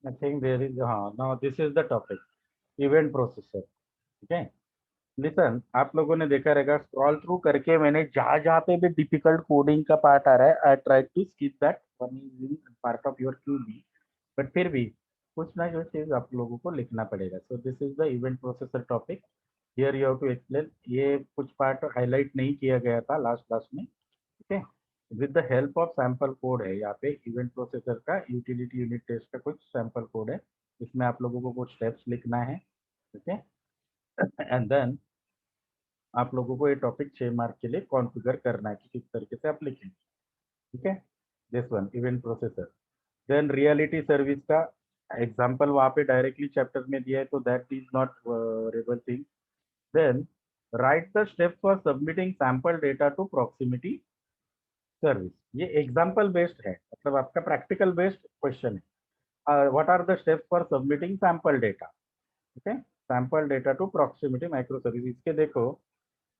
I think there is, हाँ, now this is the topic, event processor. ठीक है, लिसन, आप लोगों ने देखा रहेगा स्क्रॉल थ्रू करके मैंने जहां जहां पे भी डिफिकल्ट कोडिंग का पार्ट आ रहा है, I try to skip that one is in part of your QB, but फिर भी कुछ ना कुछ चीज आप लोगों को लिखना पड़ेगा। So this is the event processor topic, here you have to explain. ये कुछ पार्ट हाईलाइट नहीं किया गया था लास्ट क्लास में, ठीक है। With the help of sample code है, यहाँ पे इवेंट प्रोसेसर का यूटिलिटी यूनिट टेस्ट का कुछ सैंपल कोड है, इसमें आप लोगों को कुछ स्टेप्स लिखना है, ठीक है। एंड देन आप लोगों को ये टॉपिक 6 मार्क के लिए कॉन्फ़िगर करना है कि किस तरीके से आप लिखेंगे, ठीक है। This one event processor. Then reality service का एग्जांपल वहाँ पे डायरेक्टली चैप्टर में दिया है, तो that is not rebel thing. Then write the steps for submitting sample data to proximity service. ये एग्जाम्पल बेस्ड है, मतलब आपका प्रैक्टिकल बेस्ड क्वेश्चन है। What are the steps for submitting sample data, ठीक है, sample data to proximity micro service. इसके देखो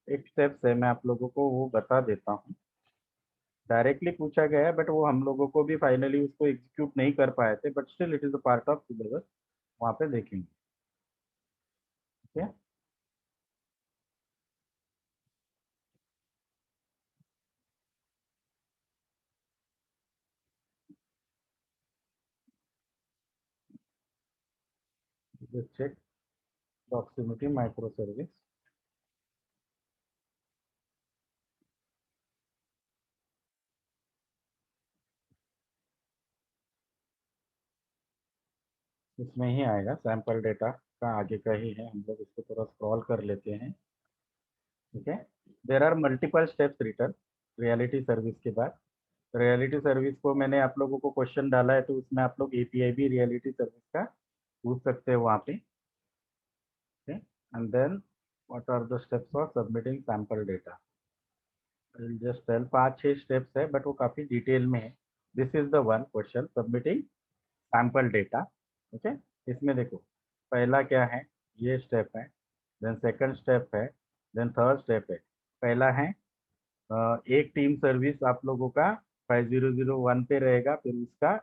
एक स्टेप्स है, मैं आप लोगों को वो बता देता हूँ। डायरेक्टली पूछा गया है, बट वो हम लोगों को भी फाइनली उसको एग्जीक्यूट नहीं कर पाए थे, but still it is a part of syllabus, वहाँ पे देखेंगे, ठीक है। Check proximity micro service. इसमें ही आएगा, सैंपल डेटा का आगे का ही है, हम लोग इसको थोड़ा स्क्रॉल कर लेते हैं, ठीक है। There are multiple steps return reality service के बाद। रियलिटी सर्विस को मैंने आप लोगों को क्वेश्चन डाला है, तो उसमें आप लोग एपीआई भी रियलिटी सर्विस का पूछ सकते हैं वहाँ पे, and then what are the steps for submitting sample data. Just tell 5-6 steps है बट वो काफी डिटेल में है. This is the one question submitting sample data. Okay, इसमें देखो पहला क्या है, ये स्टेप है, देन सेकंड स्टेप है, देन थर्ड स्टेप है. पहला है एक टीम सर्विस आप लोगों का 5001 पे रहेगा. फिर उसका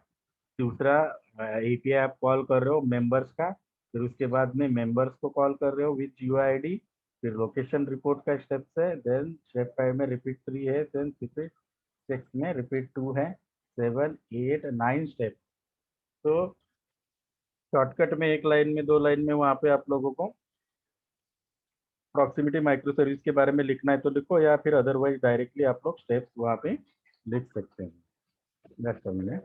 दूसरा एपीआई आप कॉल कर रहे हो मेंबर्स का. फिर उसके बाद में मेंबर्स को कॉल कर रहे हो विथ यूआईडी. फिर लोकेशन रिपोर्ट का स्टेप्स है. देन स्टेप 5 में रिपीट 3 है. देन रिपीट 6 में रिपीट 2 है. 7, 8, 9 स्टेप. तो शॉर्टकट में एक लाइन में 2 लाइन में वहाँ पे आप लोगों को प्रॉक्सिमिटी माइक्रो सर्विस के बारे में लिखना है तो लिखो, या फिर अदरवाइज डायरेक्टली आप लोग स्टेप्स वहाँ पे लिख सकते हैं. That's all.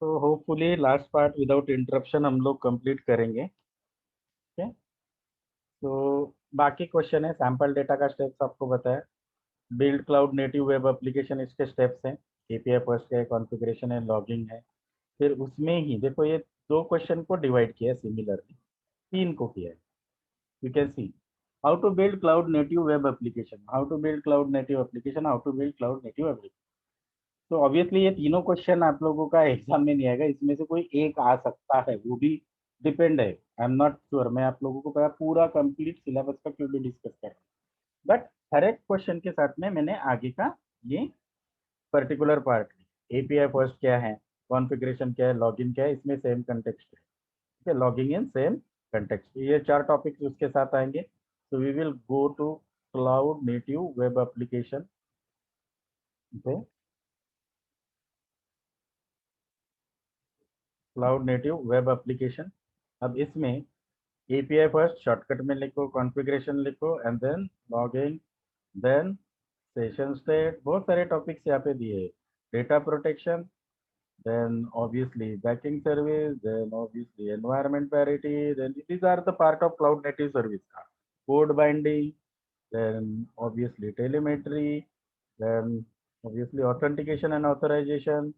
तो hopefully last part without interruption हम लोग कंप्लीट करेंगे. ठीक है, तो बाकी क्वेश्चन है सैंपल डेटा का स्टेप्स आपको बताया. Build cloud native web application इसके स्टेप्स हैं. एपीआई फर्स्ट है, कॉन्फ़िगरेशन है, लॉगिंग है. फिर उसमें ही देखो ये 2 क्वेश्चन को डिवाइड किया है सिमिलरली, 3 को किया है. You can see how to build cloud native web application, how to build cloud native application, how to build cloud native application. तो ऑब्वियसली ये तीनों क्वेश्चन आप लोगों का एग्जाम में नहीं आएगा, इसमें से कोई एक आ सकता है, वो भी डिपेंड है. आई एम नॉट श्योर, मैं आप लोगों को पूरा कंप्लीट सिलेबस का क्यों भी डिस्कस कर रहा हूँ. बट हर एक क्वेश्चन के साथ में मैंने आगे का ये पर्टिकुलर पार्ट, एपीआई फर्स्ट क्या है, कॉन्फ़िगरेशन क्या है, लॉगिन क्या है, इसमें सेम कंटेक्स्ट है. ठीक है, लॉगिंग इन सेम कंटेक्स्ट, ये 4 टॉपिक्स उसके साथ आएंगे. So we will go to cloud native web application. Cloud native web application. अब इसमें एपीआई फर्स्ट शॉर्टकट में लिखो, कॉन्फ़िगरेशन लिखो, and then logging, then session state. बहुत सारे टॉपिक्स यहाँ पे दिए हैं. Data protection, then obviously backing service, then obviously environment parity, then these are the part of cloud native service. Code binding, then obviously telemetry, then obviously authentication and authorization.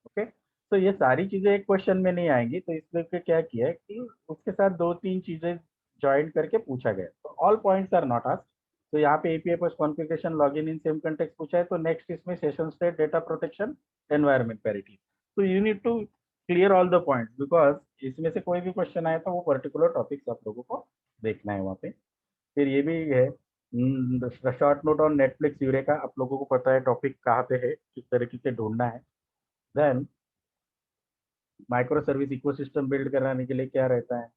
Okay, तो ये सारी चीजें एक question में नहीं आएंगी, तो इसलिए क्या किया है कि उसके साथ 2-3 चीजें ज्वाइन करके पूछा गया. तो all points are not asked. तो यहाँ पे एपीआई पर configuration, login in same context पूछा है, तो नेक्स्ट इसमें session state, data protection, environment parity. तो you need to clear all the points because इसमें से कोई भी क्वेश्चन आए तो वो पर्टिकुलर टॉपिक्स आप लोगों को देखना है वहाँ पे. फिर ये भी है short note on Netflix eureka, आप लोगों को पता है टॉपिक कहाँ पे है, किस तरीके से ढूंढना है. Then micro service ecosystem build कराने के लिए क्या रहता है,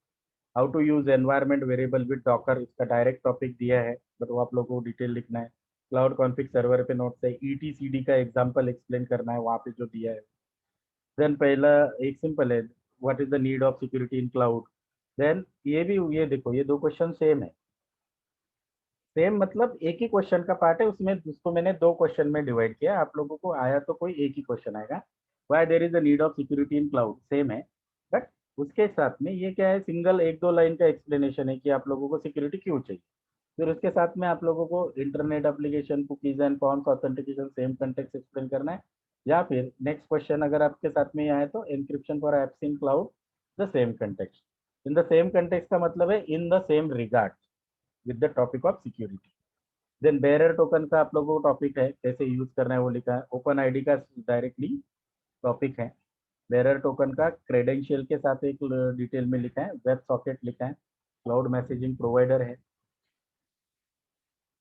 how to use environment variable with docker, इसका डायरेक्ट टॉपिक दिया है बट वो आप लोगों को डिटेल लिखना है. क्लाउड कॉन्फिग सर्वर पे नोट्स है, ईटीसीडी का एग्जांपल एक्सप्लेन करना है वहाँ पे जो दिया है. देन पहला एक सिंपल है, what is the need of security in cloud. Then ये भी, ये देखो ये 2 क्वेश्चन सेम है. सेम मतलब एक ही क्वेश्चन का पार्ट है, उसमें उसको मैंने 2 क्वेश्चन में डिवाइड किया. आप लोगों को आया तो कोई एक ही क्वेश्चन आएगा, why there is the need of security in cloud, same है. बट उसके साथ में ये क्या है, सिंगल 1-2 लाइन का एक्सप्लेनेशन है कि आप लोगों को सिक्योरिटी क्यों चाहिए. फिर उसके साथ में आप लोगों को internet application, cookies and forms, authentication, same context explain करना है. या फिर नेक्स्ट क्वेश्चन अगर आपके साथ में आए तो encryption for apps in cloud, the same context. In the same context का मतलब है in the same regard with the topic of security. Then bearer token का आप लोगों को टॉपिक है, कैसे यूज करना है वो लिखा है. ओपन आईडी का डायरेक्टली टॉपिक है. बेरर टोकन का क्रेडेंशियल के साथ एक डिटेल में लिखा है, वेब सॉकेट लिखा है, क्लाउड मैसेजिंग प्रोवाइडर है।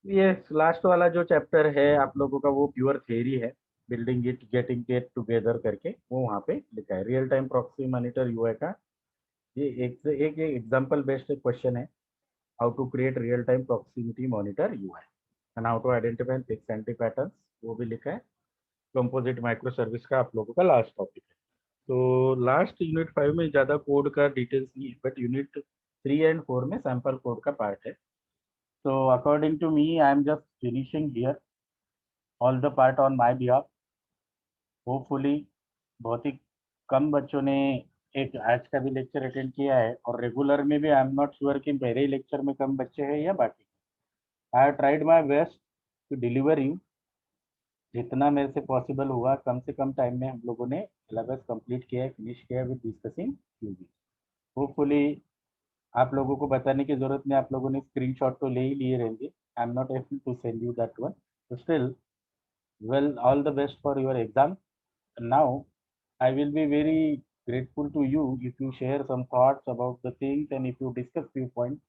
ये लास्ट वाला जो चैप्टर है आप लोगों का वो प्योर थ्योरी है, building it getting it together करके वो वहाँ पे लिखा है। Real time proxy monitor UI का ये एक से एक एग्जांपल बेस्ड क्वेश्चन है, how to create real time proximity monitor UI and how to identify fix anti patterns, वो भी लिखा है। कंपोजिट माइक्रो सर्विस का आप लोगों का लास्ट टॉपिक है। तो लास्ट यूनिट 5 में ज़्यादा कोड का डिटेल्स नहीं है, बट यूनिट 3 एंड 4 में सैंपल कोड का पार्ट है। So according to me, I am just finishing here all the part on my behalf. Hopefully, बहुत ही कम बच्चों ने एक आज का भी लेक्चर अटेंड किया है, और रेगुलर में भी आई एम नॉट श्योर कि मेरे ही लेक्चर में कम बच्चे हैं या बाकी। I have tried my best to deliver you, जितना मेरे से पॉसिबल हुआ कम से कम टाइम में हम लोगों ने सिलेबस कंप्लीट किया है, फिनिश किया है विद डिस्कसिंग क्यूबी। होपफुली आप लोगों को बताने की जरूरत नहीं, आप लोगों ने स्क्रीनशॉट तो ले ही लिए रहेंगे। I am not able to send you that one, still well, all the best for your exam. Now I will be very grateful to you if you share some thoughts about the things and if you discuss few points,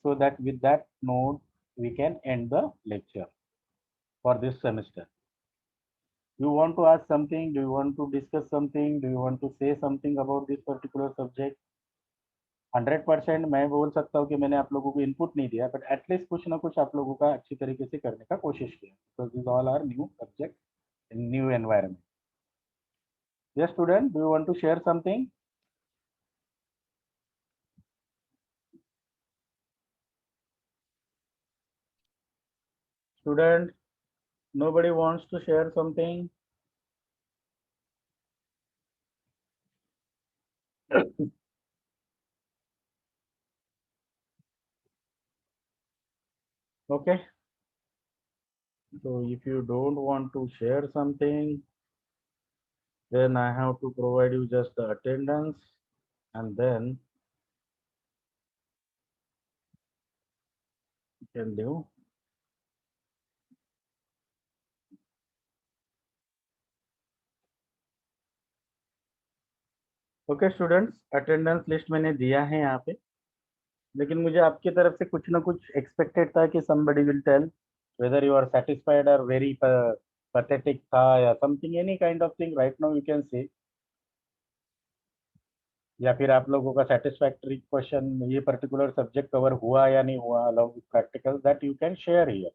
so that with that note we can end the lecture for this semester. You want to ask something, do you want to discuss something, do you want to say something about this particular subject? 100% मैं बोल सकता हूँ कि मैंने आप लोगों को input नहीं दिया, बट एटलीस्ट कुछ ना कुछ आप लोगों का अच्छी तरीके से करने का कोशिश किया, because this all are new subject in new environment. Yes, student, do you want to share something? Student, nobody wants to share something? Okay. So if you don't want to share something, then I have to provide you just the attendance, and then you can do. Okay students, attendance list मैंने दिया है यहाँ पे, लेकिन मुझे आपकी तरफ से कुछ ना कुछ एक्सपेक्टेड था कि somebody will tell whether you are satisfied or very pathetic था या something, any kind of thing right now you can say, या फिर आप लोगों का सेटिस्फैक्टरी क्वेश्चन ये पर्टिकुलर सब्जेक्ट कवर हुआ या नहीं हुआ along with practical, that you can share here.